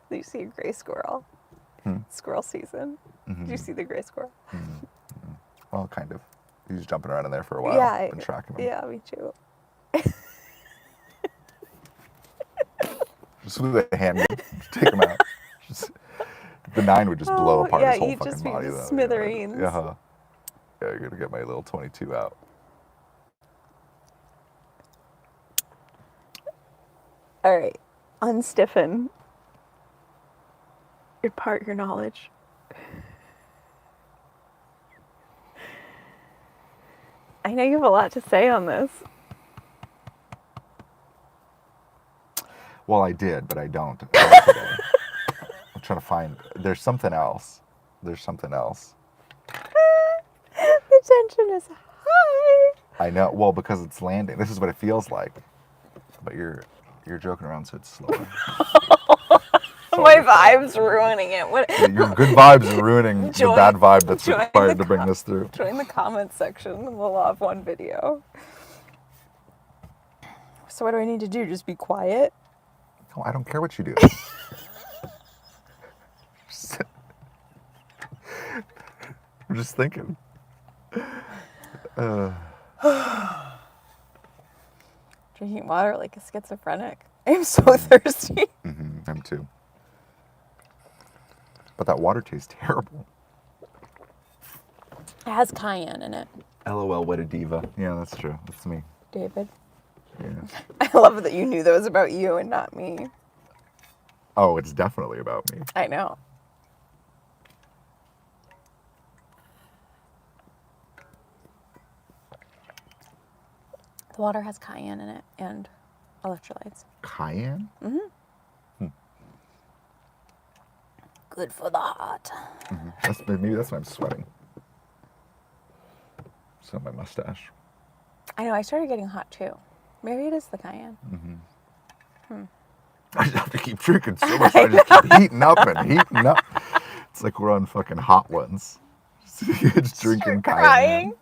Did you see a gray squirrel? Squirrel season. Did you see the gray squirrel? well, kind of. He was jumping around in there for a while. Yeah. I've been tracking him. Yeah, me too. Just with a hand, just take him out. The 9 would just blow apart his whole he'd fucking just be body, though. smithereens. Yeah. Yeah, you're gonna get my little 22 out. All right, unstiffen. Impart your knowledge. I know you have a lot to say on this. Well, I did, but I don't. Today. I'm trying to find. There's something else. The tension is high. I know. Well, because it's landing. This is what it feels like. But you're joking around, so it's slower. My vibe's ruining it. What? Your good vibes are ruining the bad vibe that's join required the to bring this through. Join the comments section. We'll have one video. So what do I need to do? Just be quiet? No, I don't care what you do. I'm just thinking. Drinking water like a schizophrenic. I'm so thirsty. I'm too. But that water tastes terrible. It has cayenne in it. LOL, what a diva. Yeah, that's true. That's me. David. Yeah. I love that you knew that was about you and not me. Oh, it's definitely about me. I know. The water has cayenne in it and electrolytes. Cayenne? Good for the heart. Maybe that's why I'm sweating. It's not my mustache. I know, I started getting hot too. Maybe it is the cayenne. I just have to keep drinking so much. I just keep heating up and heating up. It's like we're on fucking Hot Ones. Just drinking crying.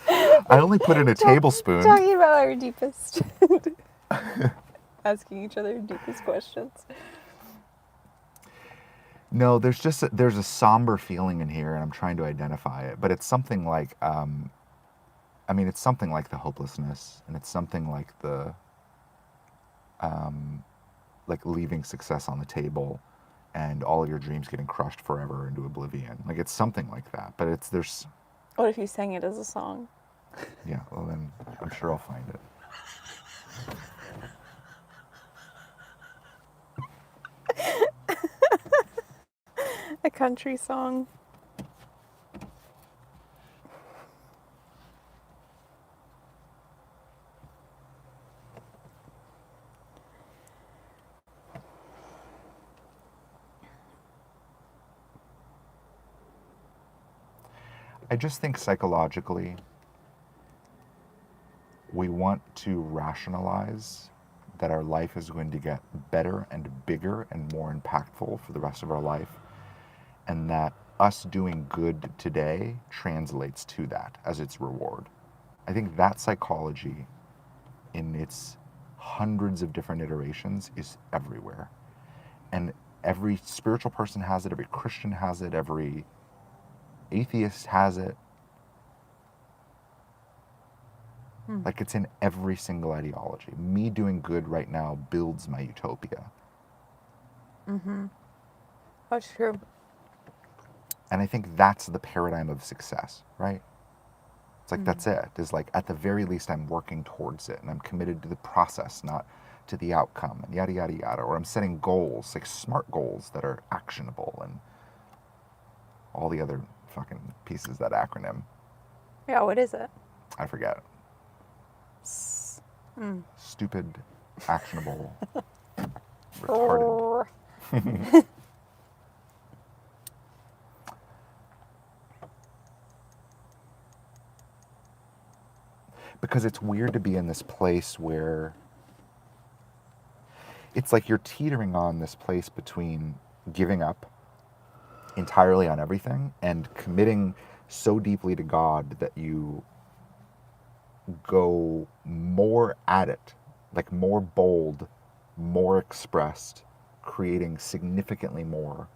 cayenne. I only put in a tablespoon. Talking about our deepest, asking each other deepest questions. No, there's a somber feeling in here, and I'm trying to identify it. But it's something like, it's something like the hopelessness, and it's something like the, like leaving success on the table, and all of your dreams getting crushed forever into oblivion. Like it's something like that. But there's. What if you sang it as a song? Yeah, well then I'm sure I'll find it. A country song. I just think psychologically, we want to rationalize that our life is going to get better and bigger and more impactful for the rest of our life, and that us doing good today translates to that as its reward. I think that psychology, in its hundreds of different iterations, is everywhere. And every spiritual person has it, every Christian has it, every atheist has it. Like it's in every single ideology. Me doing good right now builds my utopia. That's true. And I think that's the paradigm of success, right? It's like that's it. Is like at the very least I'm working towards it and I'm committed to the process, not to the outcome, and yada yada yada. Or I'm setting goals, like smart goals that are actionable, and all the other fucking pieces of that acronym. Yeah, what is it? I forget. Stupid, actionable, retarded. Because it's weird to be in this place where it's like you're teetering on this place between giving up entirely on everything and committing so deeply to God that you go more at it, like more bold, more expressed, creating significantly more.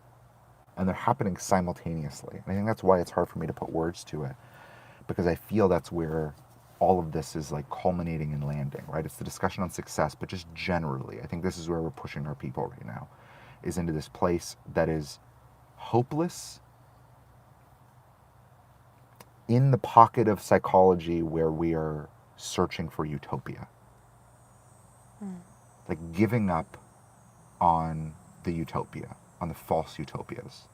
And they're happening simultaneously. And I think that's why it's hard for me to put words to it, because I feel that's where all of this is like culminating and landing, right? It's the discussion on success, but just generally, I think this is where we're pushing our people right now, is into this place that is hopeless in the pocket of psychology where we are searching for utopia. Like giving up on the utopia, on the false utopias,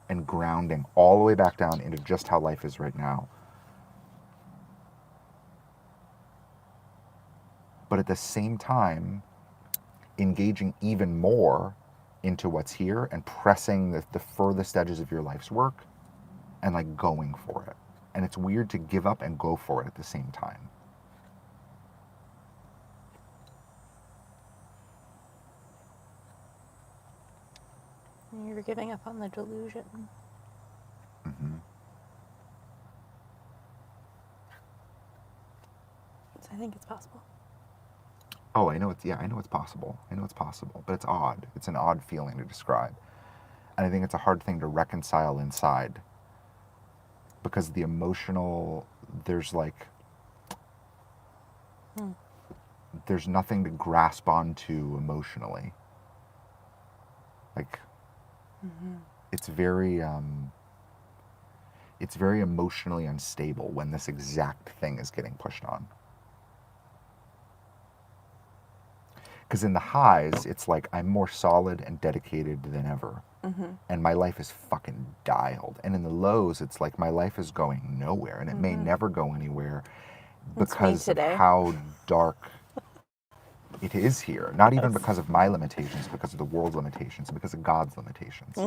and grounding all the way back down into just how life is right now. But at the same time, engaging even more into what's here and pressing the furthest edges of your life's work and like going for it. And it's weird to give up and go for it at the same time. You're giving up on the delusion. So I think it's possible. Oh, I know it's possible. I know it's possible, but it's odd. It's an odd feeling to describe. And I think it's a hard thing to reconcile inside, because the emotional, there's nothing to grasp onto emotionally. Like, it's very emotionally unstable when this exact thing is getting pushed on. Because in the highs, it's like I'm more solid and dedicated than ever. And my life is fucking dialed. And in the lows, it's like my life is going nowhere. And it may never go anywhere because of how dark it is here. Not even because of my limitations, because of the world's limitations, because of God's limitations.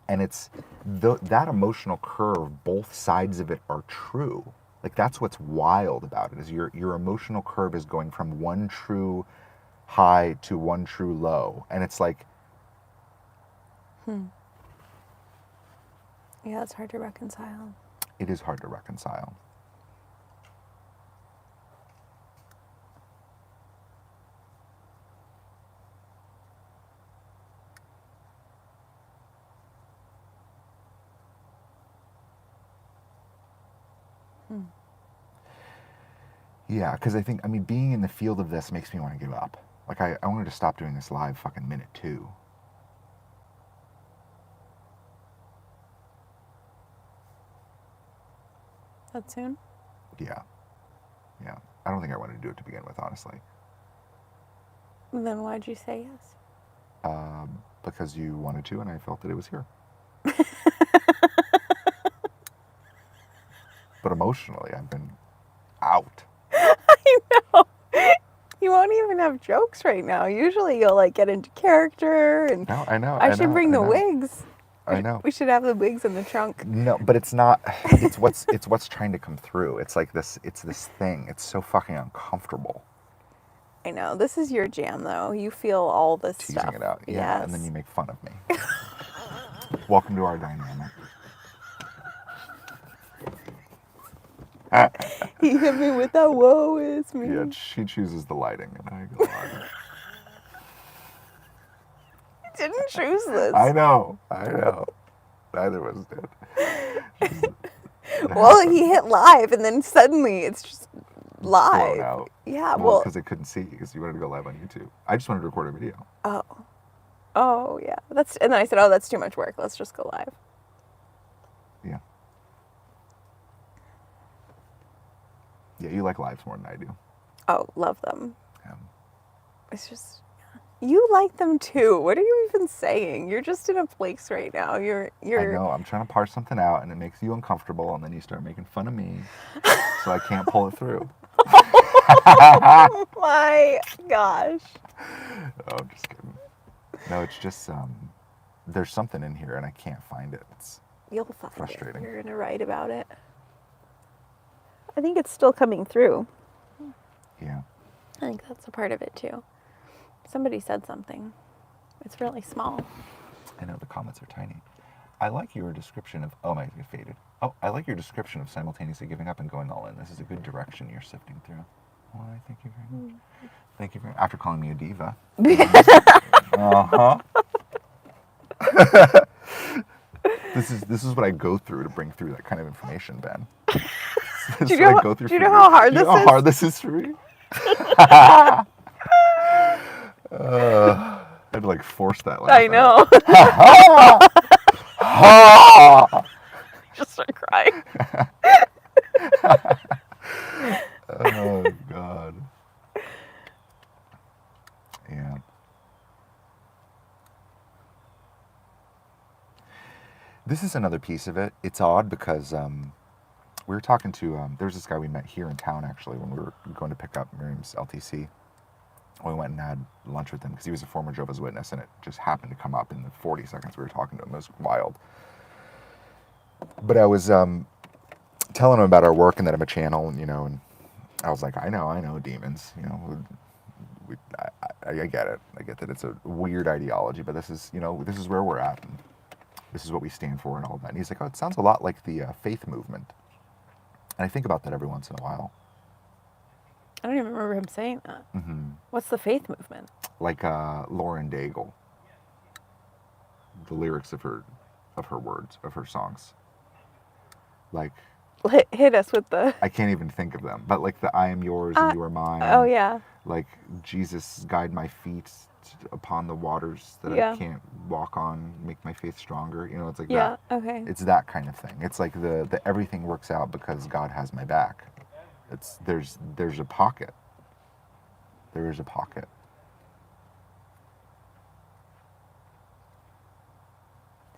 And it's that emotional curve, both sides of it are true. Like that's what's wild about it, is your emotional curve is going from one true high to one true low. And it's like, Yeah, it's hard to reconcile. it is hard to reconcile. Yeah, because I think, I mean, being in the field of this makes me want to give up. Like, I wanted to stop doing this live fucking minute 2. That soon? Yeah. Yeah. I don't think I wanted to do it to begin with, honestly. Then why'd you say yes? Because you wanted to, and I felt that it was here. But emotionally, I've been out. I know. You won't even have jokes right now. Usually you'll like get into character and No, I know. I should bring the know. wigs. I know. We should have the wigs in the trunk. No, but it's not. It's what's trying to come through. It's like this. It's this thing. It's so fucking uncomfortable. I know. This is your jam though. You feel all this Teasing stuff. it out. Yeah. Yes. And then you make fun of me. Welcome to our dynamic. He hit me with that woe is me. Yeah, she chooses the lighting, and I go on. You didn't choose this. I know. Neither of us did. Well, he hit live and then suddenly it's just live. Blown out. Yeah, Well, well, because I couldn't see, because you wanted to go live on YouTube. I just wanted to record a video. oh yeah. And then I said, oh, that's too much work. Let's just go live. Yeah. Yeah, you like lives more than I do. Oh, love them. Um, It's just, you like them too. What are you even saying? You're just in a place right now. You're. I know. I'm trying to parse something out, and it makes you uncomfortable, and then you start making fun of me, so I can't pull it through. Oh my gosh. Oh, I'm just kidding. No, it's just there's something in here, and I can't find it. It's You'll find frustrating. it. You're gonna write about it. I think it's still coming through. Yeah. I think that's a part of it too. Somebody said something. It's really small. I know the comments are tiny. I like your description of. Oh my, it faded. Oh, I like your description of simultaneously giving up and going all in. This is a good direction you're sifting through. Why, thank you very much. Thank you very much. After calling me a diva. This is what I go through to bring through that kind of information, Ben. Do you know how hard this is? How hard this is for me? I had to like force that laugh I know. Just start crying. Oh God. Yeah. This is another piece of it. It's odd because we were talking to there's this guy we met here in town actually when we were going to pick up Miriam's LTC. We went and had lunch with him because he was a former Jehovah's Witness, and it just happened to come up in the 40 seconds we were talking to him. It was wild. But I was telling him about our work and that I'm a channel, and I was like, I know demons, I get it. I get that it's a weird ideology, but this is where we're at, and this is what we stand for and all that. And he's like, oh, it sounds a lot like the faith movement. And I think about that every once in a while. I don't even remember him saying that. Mm-hmm. What's the faith movement? Like Lauren Daigle. The lyrics of her words, of her songs. Like, Hit us with the... I can't even think of them, but like the I am yours and you are mine. Oh, yeah. Like, Jesus, guide my feet upon the waters that Yeah. I can't walk on, make my faith stronger. It's like Yeah, that. okay. It's that kind of thing. It's like the everything works out because God has my back. There's a pocket. There is a pocket.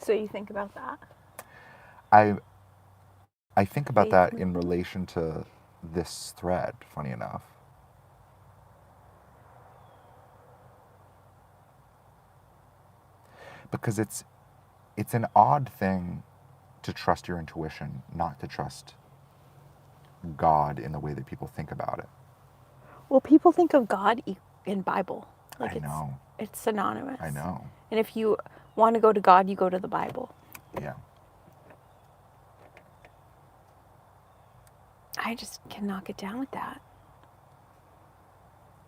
So you think about that? I think about that in relation to this thread, funny enough. Because it's an odd thing to trust your intuition, not to trust God in the way that people think about it. Well, people think of God in Bible. Like I know. it's synonymous. I know. And if you want to go to God, you go to the Bible. Yeah. I just cannot get down with that.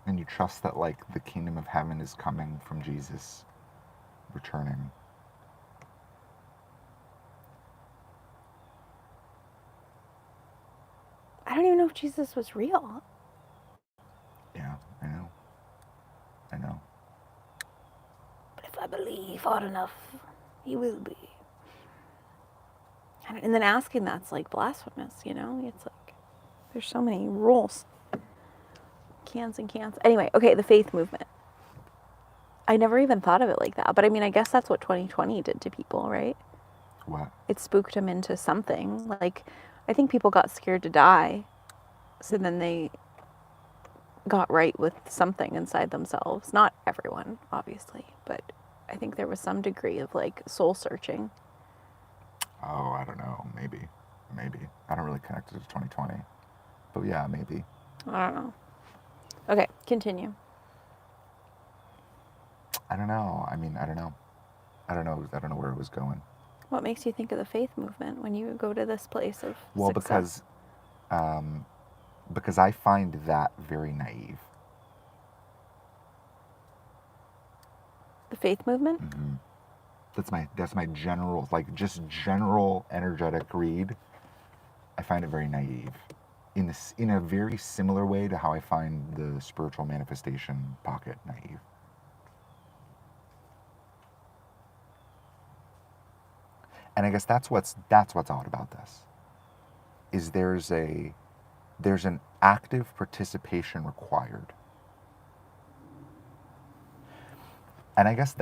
And you trust that, like, the kingdom of heaven is coming from Jesus returning. I don't even know if Jesus was real. Yeah, I know. I know. But if I believe hard enough, he will be. And then asking that's like blasphemous, you know? It's like, there's so many rules. Cans and cans. Anyway, okay, the faith movement. I never even thought of it like that. But I mean, I guess that's what 2020 did to people, right? What? It spooked them into something. Like, I think people got scared to die. So then they got right with something inside themselves. Not everyone, obviously, but I think there was some degree of like soul searching. Oh, I don't know. Maybe. Maybe. I don't really connect it to 2020. But yeah, maybe. I don't know. Okay, continue. I don't know. I mean, I don't know. I don't know. I don't know where it was going. What makes you think of the faith movement when you go to this place of Well, success? because I find that very naive. The faith movement? Mm-hmm. That's my general, like, just general energetic read. I find it very naive. In a very similar way to how I find the spiritual manifestation pocket naive. And I guess that's what's odd about this. Is there's an active participation required. And I guess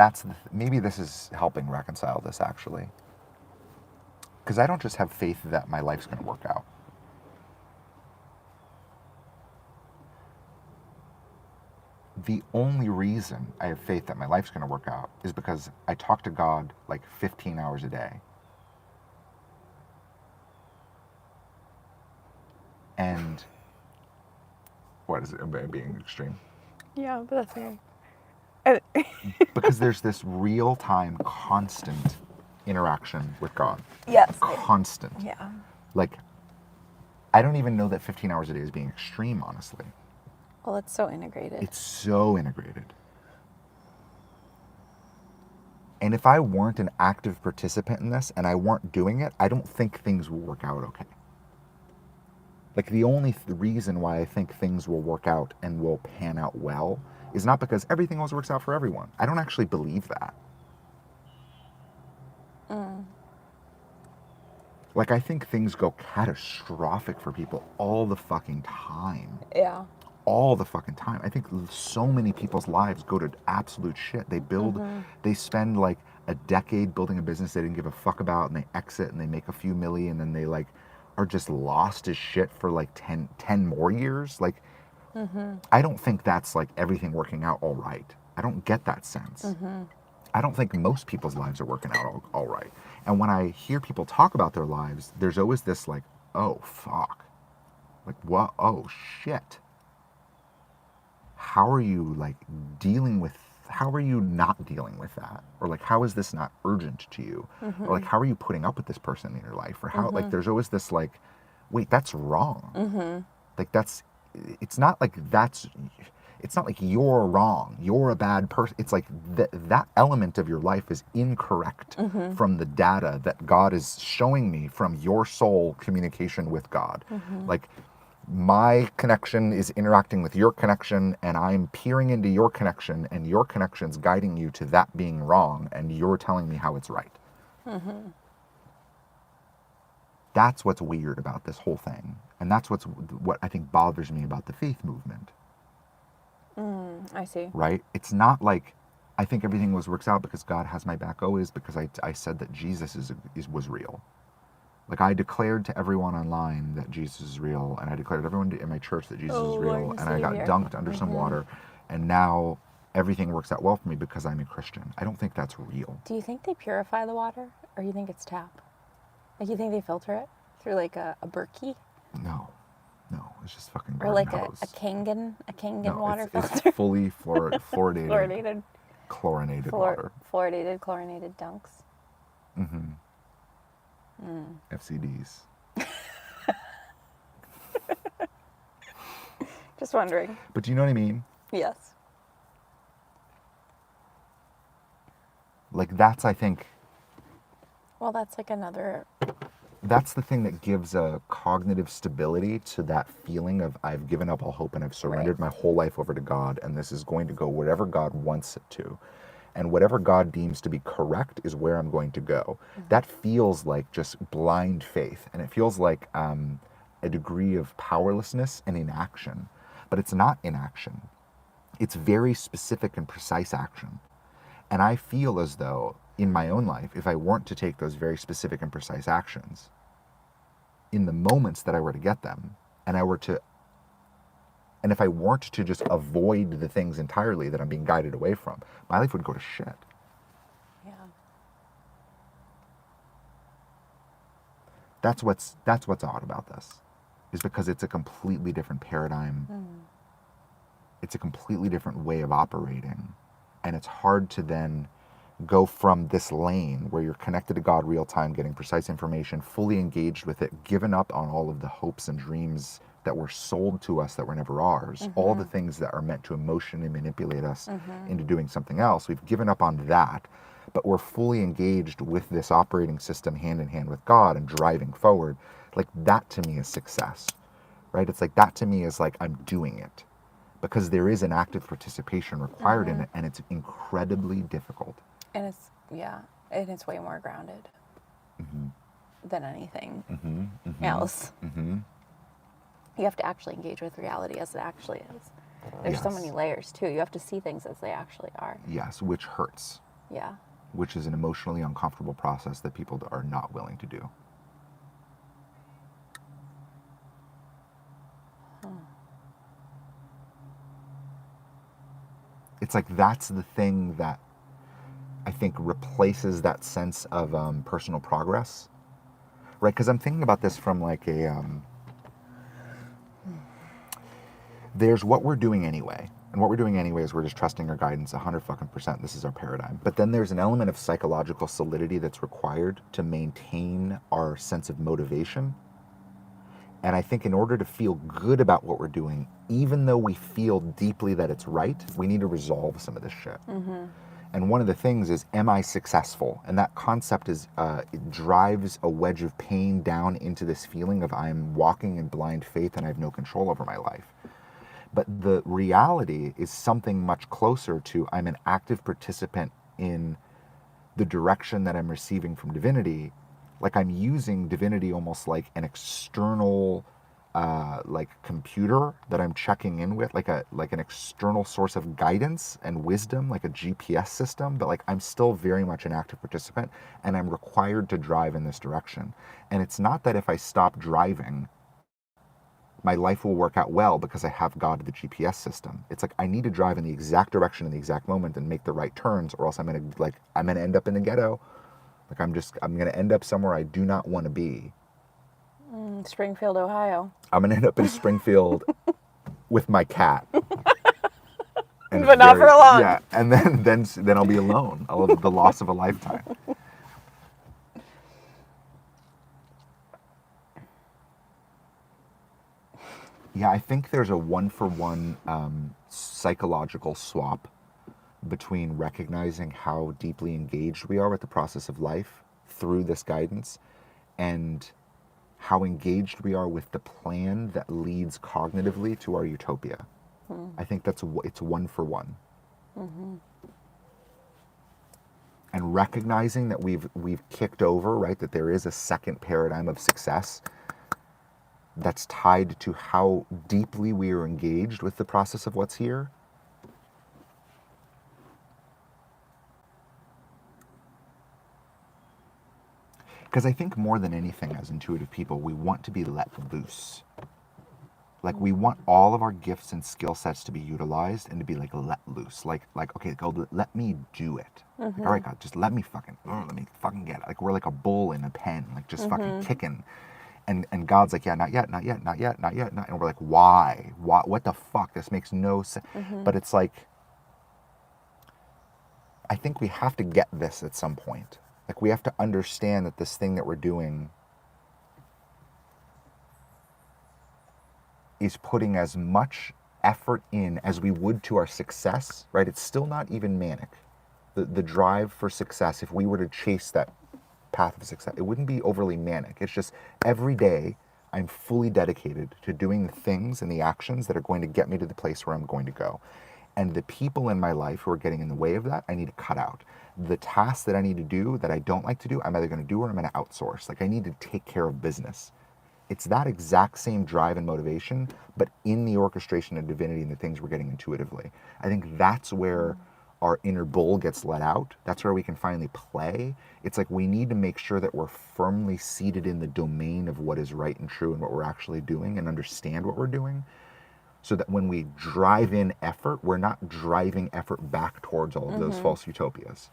maybe this is helping reconcile this, actually. Because I don't just have faith that my life's going to work out. The only reason I have faith that my life's going to work out is because I talk to God like 15 hours a day. And what is it? Am I being extreme? Yeah, but that's okay. Because there's this real-time, constant interaction with God. Yes. Constant. Yeah. Like, I don't even know that 15 hours a day is being extreme, honestly. Well, it's so integrated. It's so integrated. And if I weren't an active participant in this and I weren't doing it, I don't think things will work out okay. Like, the only reason why I think things will work out and will pan out well is not because everything always works out for everyone. I don't actually believe that. Like, I think things go catastrophic for people all the fucking time. Yeah. All the fucking time. I think so many people's lives go to absolute shit. They spend like a decade building a business they didn't give a fuck about, and they exit and they make a few million, and then they like are just lost as shit for like 10 more years. Like, I don't think that's like everything working out all right. I don't get that sense. I don't think most people's lives are working out all right. And when I hear people talk about their lives, there's always this like, oh, fuck. Like, what? Oh, shit. How are you like how are you not dealing with that? Or like, how is this not urgent to you? Or like, how are you putting up with this person in your life? Or how, like, there's always this like, wait, that's wrong. Like, it's not like you're wrong, you're a bad person. It's like that element of your life is incorrect from the data that God is showing me from your soul communication with God. Like, my connection is interacting with your connection, and I'm peering into your connection, and your connection's guiding you to that being wrong, and you're telling me how it's right. That's what's weird about this whole thing. And that's what I think bothers me about the faith movement. I see. Right? It's not like I think everything works out because God has my back. Always because I said that Jesus was real. Like, I declared to everyone online that Jesus is real, and I declared to everyone in my church that Jesus is real, and I got dunked under some water, and now everything works out well for me because I'm a Christian. I don't think that's real. Do you think they purify the water, or you think it's tap? Like, you think they filter it through like a Berkey? No. It's just fucking Or garden like a hose. Kangen No, water it's filter. fully fluoridated, Fluoridated. chlorinated water. Fluoridated, chlorinated dunks. FCDs. Just wondering. But do you know what I mean? Yes. Like that's, I think, Well, that's like another. that's the thing that gives a cognitive stability to that feeling of I've given up all hope and I've surrendered my whole life over to God, and this is going to go wherever God wants it to. And whatever God deems to be correct is where I'm going to go. That feels like just blind faith. And it feels like a degree of powerlessness and inaction. But it's not inaction. It's very specific and precise action. And I feel as though in my own life, if I weren't to take those very specific and precise actions, in the moments that I were to get them, and if I weren't to just avoid the things entirely that I'm being guided away from, my life would go to shit. Yeah. That's what's odd about this, is because it's a completely different paradigm. It's a completely different way of operating. And it's hard to then go from this lane where you're connected to God real time, getting precise information, fully engaged with it, given up on all of the hopes and dreams that were sold to us that were never ours, all the things that are meant to emotionally manipulate us into doing something else. We've given up on that, but we're fully engaged with this operating system hand in hand with God and driving forward. Like that to me is success, right? It's like that to me is like I'm doing it, because there is an active participation required in it, and it's incredibly difficult. And it's way more grounded than anything else. You have to actually engage with reality as it actually is. There's so Yes. many layers too. You have to see things as they actually are. Yes, which hurts, Yeah. which is an emotionally uncomfortable process that people are not willing to do. It's like that's the thing that I think replaces that sense of personal progress, right? Because I'm thinking about this from like there's what we're doing anyway. And what we're doing anyway is we're just trusting our guidance 100%. This is our paradigm. But then there's an element of psychological solidity that's required to maintain our sense of motivation. And I think in order to feel good about what we're doing, even though we feel deeply that it's right, we need to resolve some of this shit. And one of the things is, am I successful? And that concept is, it drives a wedge of pain down into this feeling of I'm walking in blind faith and I have no control over my life. But the reality is something much closer to I'm an active participant in the direction that I'm receiving from divinity. Like I'm using divinity almost like an external like computer that I'm checking in with, like an external source of guidance and wisdom, like a GPS system, but like I'm still very much an active participant and I'm required to drive in this direction. And it's not that if I stop driving, my life will work out well because I have God, the GPS system. It's like I need to drive in the exact direction in the exact moment and make the right turns, or else I'm gonna end up in the ghetto. Like I'm gonna end up somewhere I do not want to be. Springfield, Ohio. I'm gonna end up in Springfield with my cat. And But not for long. Yeah, and then I'll be alone. I'll have the loss of a lifetime. Yeah, I think there's a one-for-one psychological swap between recognizing how deeply engaged we are with the process of life through this guidance and how engaged we are with the plan that leads cognitively to our utopia. I think it's one for one. And recognizing that we've kicked over, right, that there is a second paradigm of success that's tied to how deeply we are engaged with the process of what's here. Because I think more than anything, as intuitive people, we want to be let loose. Like we want all of our gifts and skill sets to be utilized and to be like let loose. Like okay, go, let me do it. Like, all right, God, just let me fucking get it. Like we're like a bull in a pen, like just fucking kicking. And God's like, yeah, not yet, not yet, not yet, not yet, not. And we're like, why? What the fuck? This makes no sense. But it's like, I think we have to get this at some point. Like, we have to understand that this thing that we're doing is putting as much effort in as we would to our success, right? It's still not even manic. The drive for success, if we were to chase that path of success, it wouldn't be overly manic. It's just every day I'm fully dedicated to doing the things and the actions that are going to get me to the place where I'm going to go. And the people in my life who are getting in the way of that, I need to cut out. The tasks that I need to do that I don't like to do, I'm either going to do or I'm going to outsource. Like, I need to take care of business. It's that exact same drive and motivation, but in the orchestration of divinity and the things we're getting intuitively. I think that's where our inner bull gets let out. That's where we can finally play. It's like we need to make sure that we're firmly seated in the domain of what is right and true and what we're actually doing and understand what we're doing, so that when we drive in effort, we're not driving effort back towards all of those false utopias.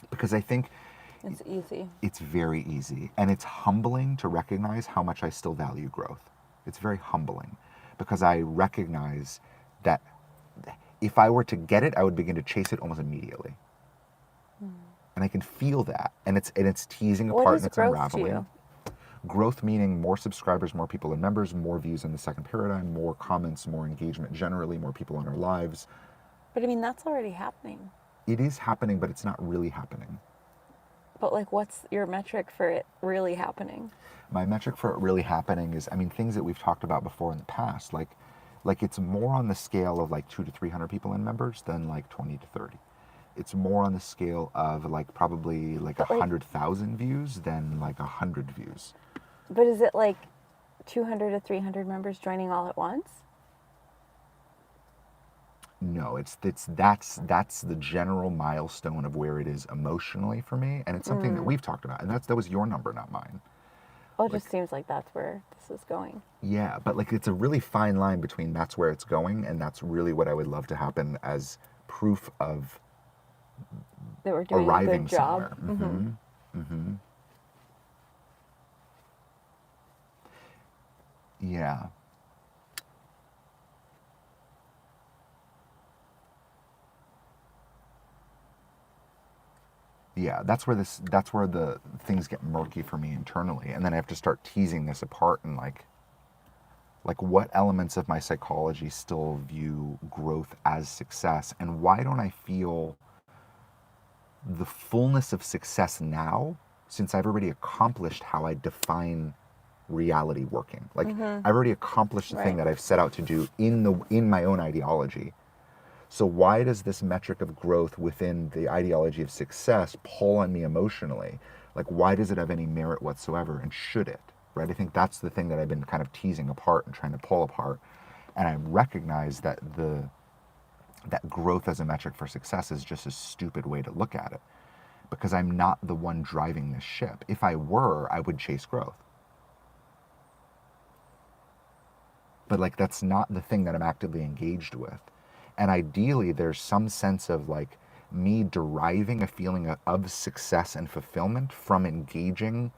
Because I think It's easy. it's very easy, and it's humbling to recognize how much I still value growth. It's very humbling because I recognize that if I were to get it, I would begin to chase it almost immediately. And I can feel that, and it's teasing What apart is and it's growth to unraveling. you? Growth meaning more subscribers, more people and members, more views in the second paradigm, more comments, more engagement generally, more people in our lives. But I mean, that's already happening. It is happening, but it's not really happening. But like, what's your metric for it really happening? My metric for it really happening is, I mean, things that we've talked about before in the past, like it's more on the scale of like 200 to 300 people and members than like 20 to 30. It's more on the scale of like probably like But, like- 100,000 views than like 100 views. But is it like 200 to 300 members joining all at once? No, that's the general milestone of where it is emotionally for me, and it's something that we've talked about, and that was your number, not mine. Well, it just seems like that's where this is going. Yeah, but like it's a really fine line between that's where it's going and that's really what I would love to happen as proof of That we're doing a arriving good job. somewhere. Yeah. Yeah, that's where the things get murky for me internally, and then I have to start teasing this apart and like what elements of my psychology still view growth as success, and why don't I feel the fullness of success now, since I've already accomplished how I define reality working. Like I've already accomplished the thing Right. that I've set out to do in my own ideology. So why does this metric of growth within the ideology of success pull on me emotionally? Like, why does it have any merit whatsoever, and should it? Right? I think that's the thing that I've been kind of teasing apart and trying to pull apart. And I recognize that that growth as a metric for success is just a stupid way to look at it, because I'm not the one driving this ship. If I were, I would chase growth. But like that's not the thing that I'm actively engaged with. And ideally there's some sense of like me deriving a feeling of success and fulfillment from engaging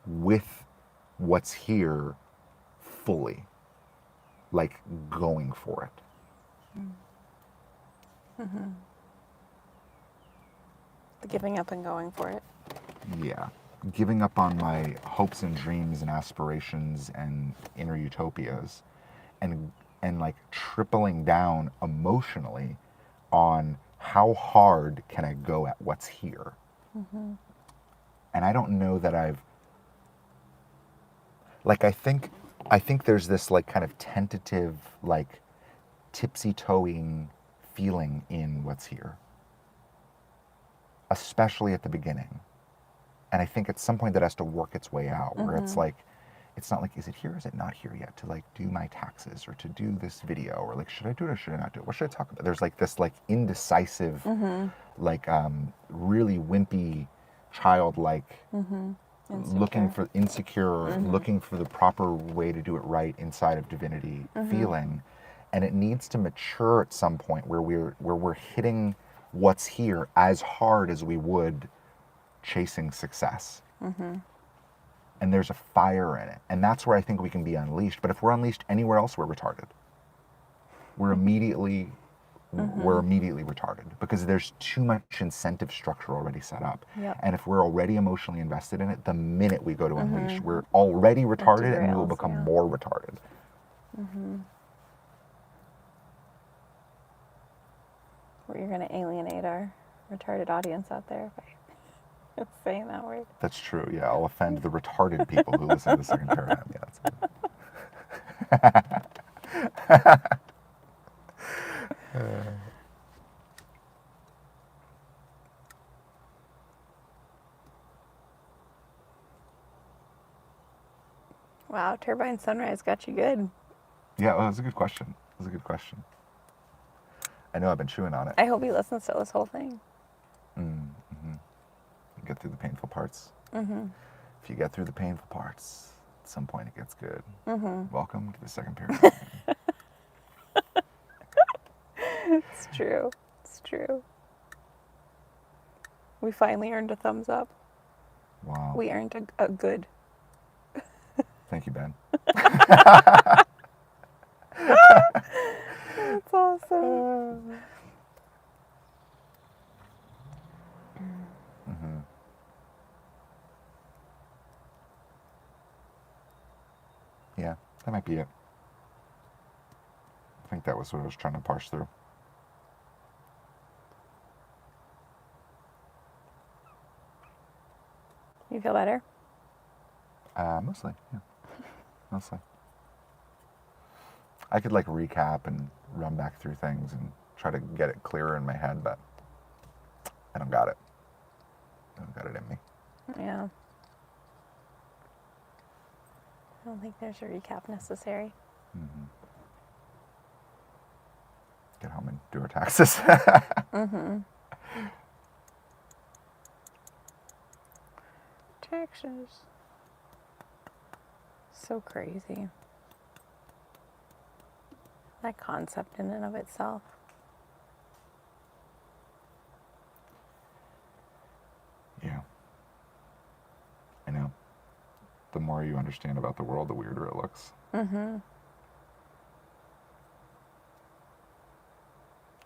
with what's here fully, like going for it. The giving up and going for it. Yeah, giving up on my hopes and dreams and aspirations and inner utopias, and like tripling down emotionally on how hard can I go at what's here. And I don't know that I've like I think there's this like kind of tentative like tipsy-toeing feeling in what's here, especially at the beginning. And I think at some point that has to work its way out, where it's like, it's not like, is it here or is it not here yet to like do my taxes or to do this video, or like, should I do it or should I not do it? What should I talk about? There's like this like indecisive, like really wimpy, childlike, looking for insecure, looking for the proper way to do it right inside of divinity feeling. And it needs to mature at some point where we're hitting what's here as hard as we would chasing success. and there's a fire in it. And that's where I think we can be unleashed. But if we're unleashed anywhere else, we're retarded. We're immediately retarded because there's too much incentive structure already set up. Yep. And if we're already emotionally invested in it, the minute we go to unleash, we're already retarded and we will derails, become yeah. more retarded. You're going to alienate our retarded audience out there by saying that word. That's true. Yeah, I'll offend the retarded people who listen to the second paradigm. Yeah, that's it. Wow, Turbine Sunrise got you good. Yeah, well, that's a good question. That's a good question. I know I've been chewing on it. I hope he listens to this whole thing. Get through the painful parts. Mm-hmm. If you get through the painful parts, at some point it gets good. Mm-hmm. Welcome to the second paradigm. It's true. It's true. We finally earned a thumbs up. Wow. We earned a good. Thank you, Ben. That's awesome. Yeah, that might be it. I think that was what I was trying to parse through. You feel better? Mostly, yeah. Mostly. I could like recap and run back through things and try to get it clearer in my head, but I don't got it. I don't got it in me. Yeah. I don't think there's a recap necessary. Get home and do our taxes. Taxes. So crazy. That concept in and of itself. Yeah. I know. The more you understand about the world, the weirder it looks. I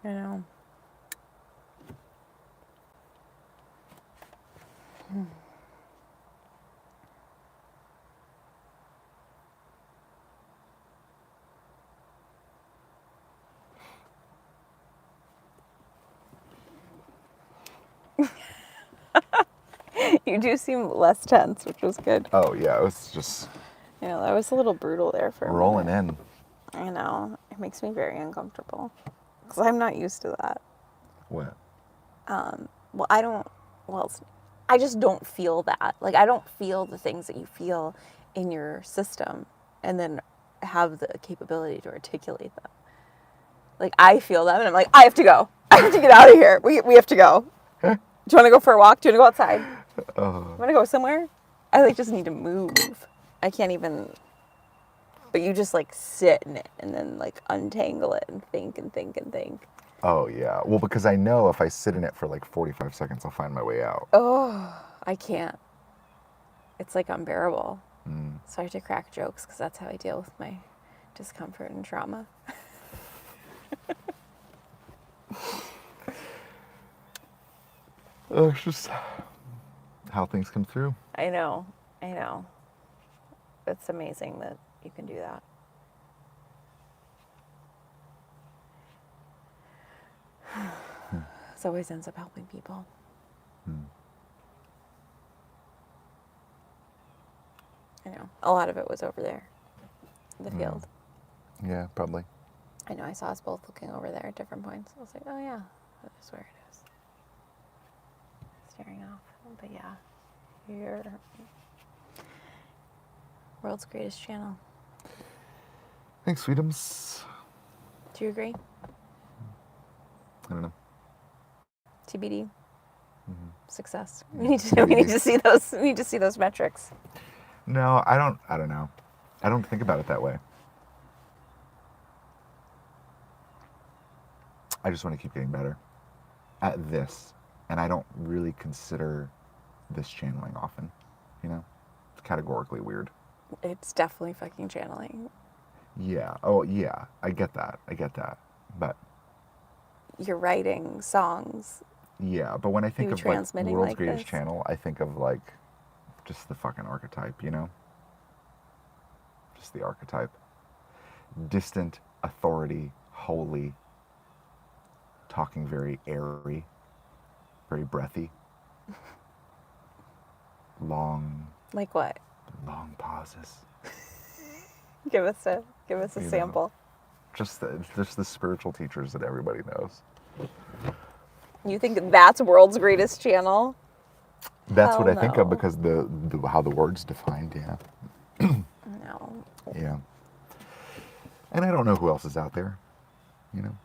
know. You do seem less tense, which was good. Oh, yeah, it was just You know, that was a little brutal there for a rolling minute. in. I know. It makes me very uncomfortable. Because I'm not used to that. What? Well, I just don't feel that. Like, I don't feel the things that you feel in your system and then have the capability to articulate them. Like, I feel them and I'm like, I have to go. I have to get out of here. We have to go. Do you want to go for a walk? Do you want to go outside? You want to go somewhere? I like just need to move. I can't even. But you just like sit in it and then like untangle it and think and think and think. Oh, yeah. Well, because I know if I sit in it for like 45 seconds, I'll find my way out. Oh, I can't. It's like unbearable. So I have to crack jokes because that's how I deal with my discomfort and trauma. It's just how things come through. I know. It's amazing that you can do that. It always ends up helping people. I know. A lot of it was over there, in the field. Yeah, probably. I know. I saw us both looking over there at different points. I was like, oh yeah, that's where it is. Staring off. But yeah, you're world's greatest channel. Thanks, Sweetums. Do you agree? I don't know. TBD. Success. Yeah, We need to see those. We need to see those metrics. No, I don't know. I don't think about it that way. I just want to keep getting better at this. And I don't really consider this channeling often, you know? categorically weird. It's definitely fucking channeling. Yeah. Oh, yeah. I get that. But You're writing songs. yeah, but when I think You of like transmitting world's like greatest this. channel, I think of like just the fucking archetype, you know? Just the archetype. Distant, authority, holy, talking very airy, very breathy. Long, Like what? long pauses. Give us a You know. sample. Just the spiritual teachers that everybody knows. You think that's world's greatest channel? That's Hell what I think of no. because the how the word's defined, yeah. No. Yeah. And I don't know who else is out there, you know.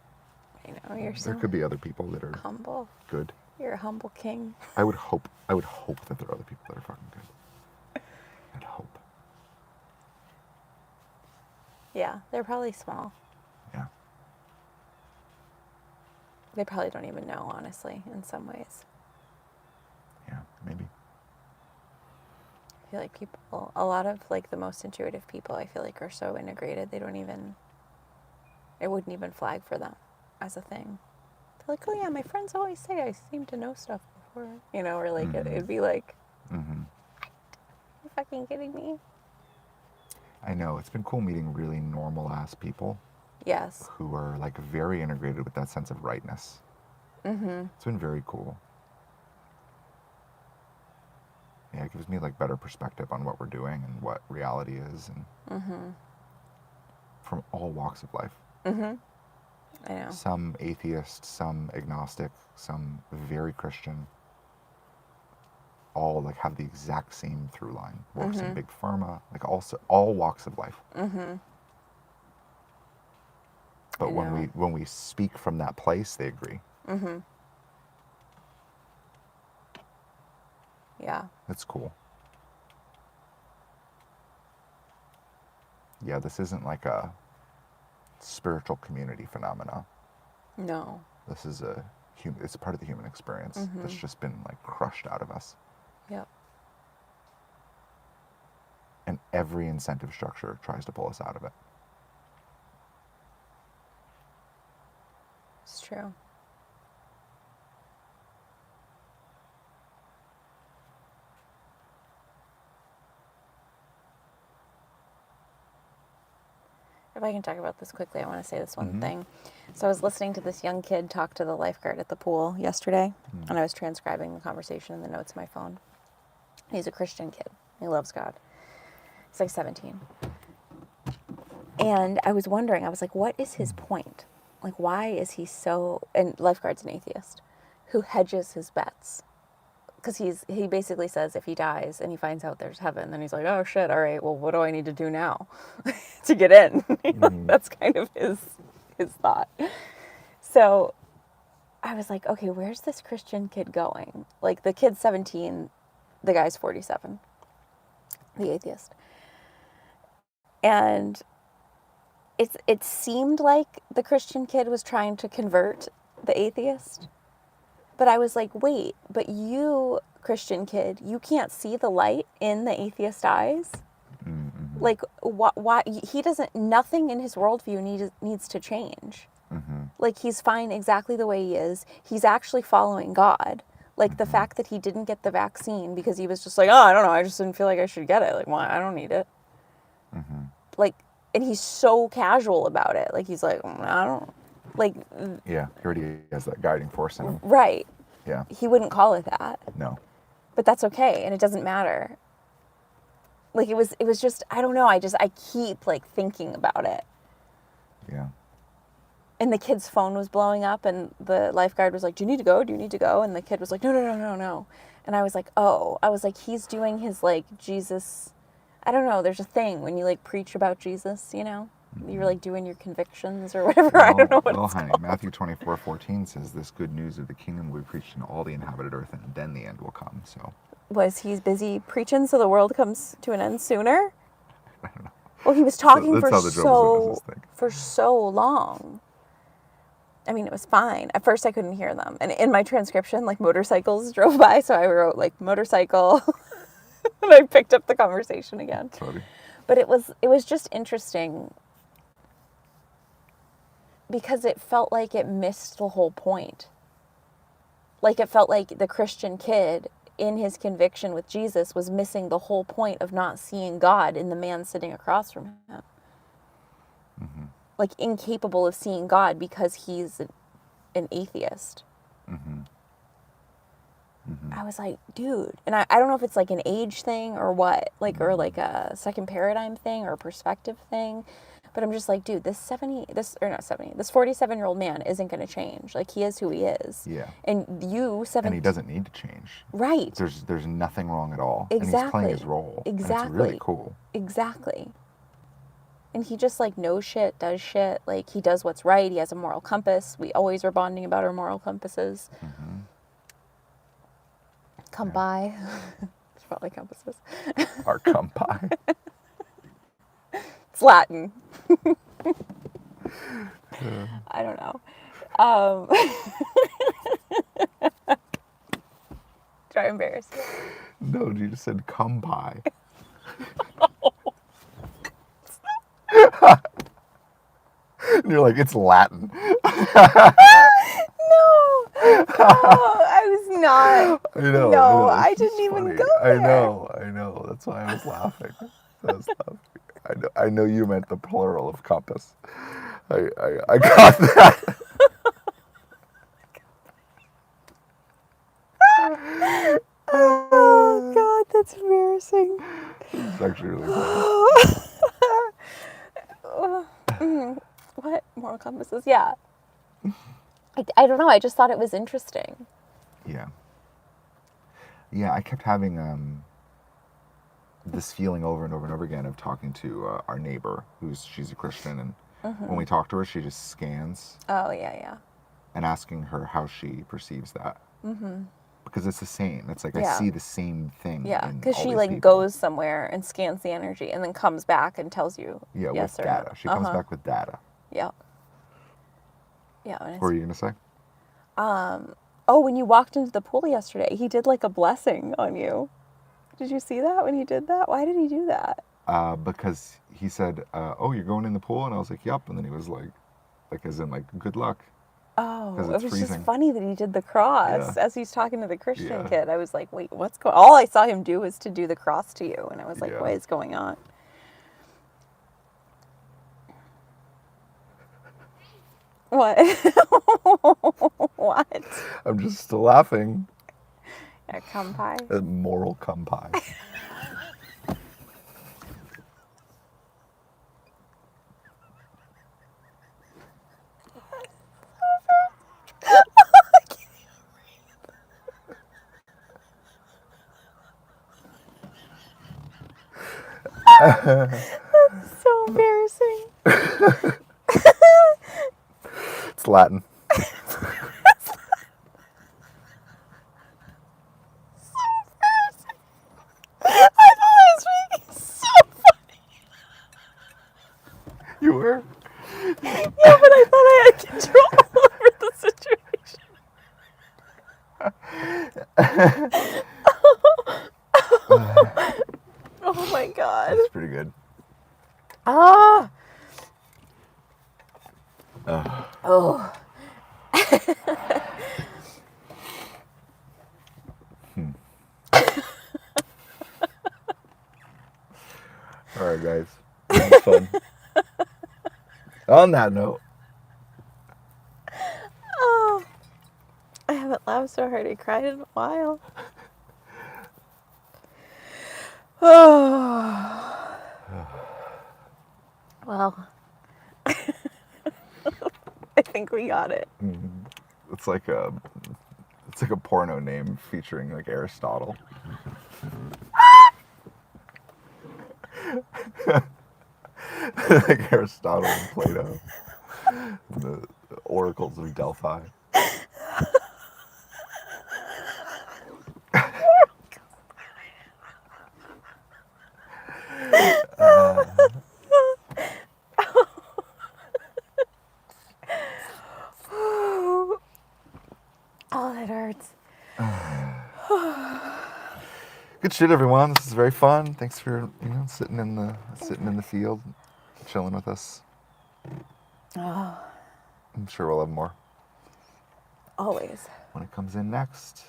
I know you're There so could be other people that are humble. good. You're a humble king. I would hope that there are other people that are fucking good. I'd hope. Yeah, they're probably small. Yeah. They probably don't even know, honestly, in some ways. Yeah, maybe. I feel like people, a lot of like the most intuitive people, I feel like are so integrated, they don't even, it wouldn't even flag for them as a thing. They're like, oh yeah, my friends always say I seem to know stuff before, you know, or like it'd be like, Mm-hmm. you fucking kidding me? I know. It's been cool meeting really normal ass people Yes. who are like very integrated with that sense of rightness. Mm-hmm. It's been very cool. Yeah, it gives me like better perspective on what we're doing and what reality is, and from all walks of life. Mm-hmm. I know. Some atheist, some agnostic, some very Christian. All like have the exact same through line. Works in big pharma, like also all walks of life. Mm-hmm. But I know. when we speak from that place, they agree. Mm-hmm. Yeah. It's cool. Yeah, this isn't like a spiritual community phenomena. No. This is it's part of the human experience that's just been like crushed out of us. Yep. And every incentive structure tries to pull us out of it. It's true. If I can talk about this quickly, I want to say this one thing. So I was listening to this young kid talk to the lifeguard at the pool yesterday, and I was transcribing the conversation in the notes of my phone. He's a Christian kid. He loves God. He's like 17. And I was wondering, I was like, what is his point? Like, why is he so, and lifeguard's an atheist, who hedges his bets? Because he basically says if he dies and he finds out there's heaven, then he's like, oh shit, all right, well, what do I need to do now to get in? That's kind of his thought. So I was like, okay, where's this Christian kid going? Like, the kid's 17, the guy's 47, the atheist. And it seemed like the Christian kid was trying to convert the atheist. But I was like, wait, but you, Christian kid, you can't see the light in the atheist eyes? Mm-hmm. Like, why he doesn't, nothing in his worldview needs to change. Mm-hmm. Like, he's fine exactly the way he is. He's actually following God. Like, the fact that he didn't get the vaccine because he was just like, oh, I don't know, I just didn't feel like I should get it. Like, why? I don't need it. Mm-hmm. Like, and he's so casual about it. Like, he's like, I don't, like. Yeah, he already has that guiding force in him. Right. Yeah. He wouldn't call it that. No. But that's okay, and it doesn't matter. Like, it was just, I don't know, I keep, like, thinking about it. Yeah. And the kid's phone was blowing up, and the lifeguard was like, do you need to go? Do you need to go? And the kid was like, no. And I was like, oh. I was like, he's doing his, like, Jesus, I don't know, there's a thing when you, like, preach about Jesus, you know? You're, like, doing your convictions or whatever. Well, I don't know what well, it's honey, called. Matthew 24:14 says this good news of the kingdom will be preached in all the inhabited earth, and then the end will come. So Was he busy preaching so the world comes to an end sooner? I don't know. Well, he was talking That's how the Jehovah's Witnesses think. for so long. I mean, it was fine. At first, I couldn't hear them. And in my transcription, like, motorcycles drove by, so I wrote, like, motorcycle. And I picked up the conversation again. Sorry. But it was just interesting because it felt like it missed the whole point. Like it felt like the Christian kid in his conviction with Jesus was missing the whole point of not seeing God in the man sitting across from him. Mm-hmm. Like incapable of seeing God because he's an atheist. Mm-hmm. Mm-hmm. I was like, dude. And I don't know if it's like an age thing or what, like, or like a second paradigm thing or a perspective thing. But I'm just like, dude, this 47-year-old man isn't going to change. Like, he is who he is. Yeah. And And he doesn't need to change. Right. There's nothing wrong at all. Exactly. And he's playing his role. Exactly. And it's really cool. Exactly. And he just, like, knows shit, does shit. Like, he does what's right. He has a moral compass. We always are bonding about our moral compasses. Mm-hmm. Come by. It's probably compasses. Our come by. It's Latin. I don't know. Try to embarrass you. No, you just said come by. And you're like, it's Latin. No, I was not. I know. No, I I didn't even go I there. know. That's why I was laughing. I know you meant the plural of compass. I got that. Oh, God, that's embarrassing. It's actually really funny. What? Moral compasses? Yeah. I don't know. I just thought it was interesting. Yeah. Yeah, I kept having this feeling over and over and over again of talking to our neighbor, she's a Christian, and when we talk to her, she just scans Oh, yeah. and asking her how she perceives that. Mm-hmm. Because it's the same. It's like I Yeah. see the same thing. Yeah, in because all she these like people. goes somewhere and scans the energy and then comes back and tells you Yeah, yes with or data. no. She comes back with data. Yeah. Yeah. And What were you gonna say? oh, when you walked into the pool yesterday, he did like a blessing on you. Did you see that when he did that? Why did he do that? Because he said, "Oh, you're going in the pool," and I was like, "Yup," and then he was like as in like, "Good luck." Oh, 'Cause it it's was freezing. just funny that he did the cross Yeah. as he's talking to the Christian Yeah. kid. I was like, wait, what's going? All I saw him do was to do the cross to you, and I was like, Yeah. what is going on? What? What? I'm just still laughing. Yeah, come pie. A moral come pie. So embarrassing. It's Latin. I thought I was making so funny. You were? Yeah, but I thought I had control over the situation. Oh my God. That's pretty good. Ah. Oh. All right, guys. That was fun. On that note, Oh. I haven't laughed so hard I cried in a while. Oh. Well. I think we got it. it's like a porno name featuring like Aristotle. Like Aristotle and Plato. The oracles of Delphi. Oh, that hurts. Good shit, everyone. This is very fun. Thanks for sitting in the field, chilling with us. Oh, I'm sure we'll have more always. when it comes in next.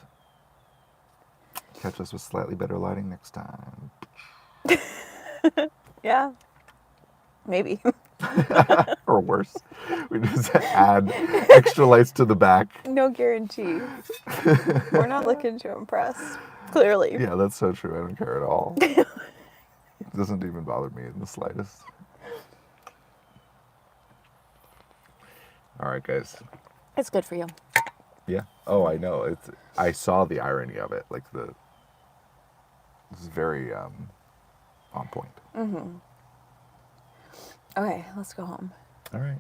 Catch us with slightly better lighting next time. Yeah. Maybe. Or worse. We just add extra lights to the back. No guarantee. We're not looking to impress. Clearly. Yeah, that's so true. I don't care at all. It doesn't even bother me in the slightest. All right, guys. It's good for you. Yeah. Oh, I know. I saw the irony of it. Like this is very on point. Mm-hmm. Okay, let's go home. All right.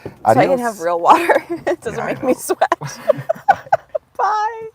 So I can have real water. It doesn't Yeah, I make me know. sweat. Bye.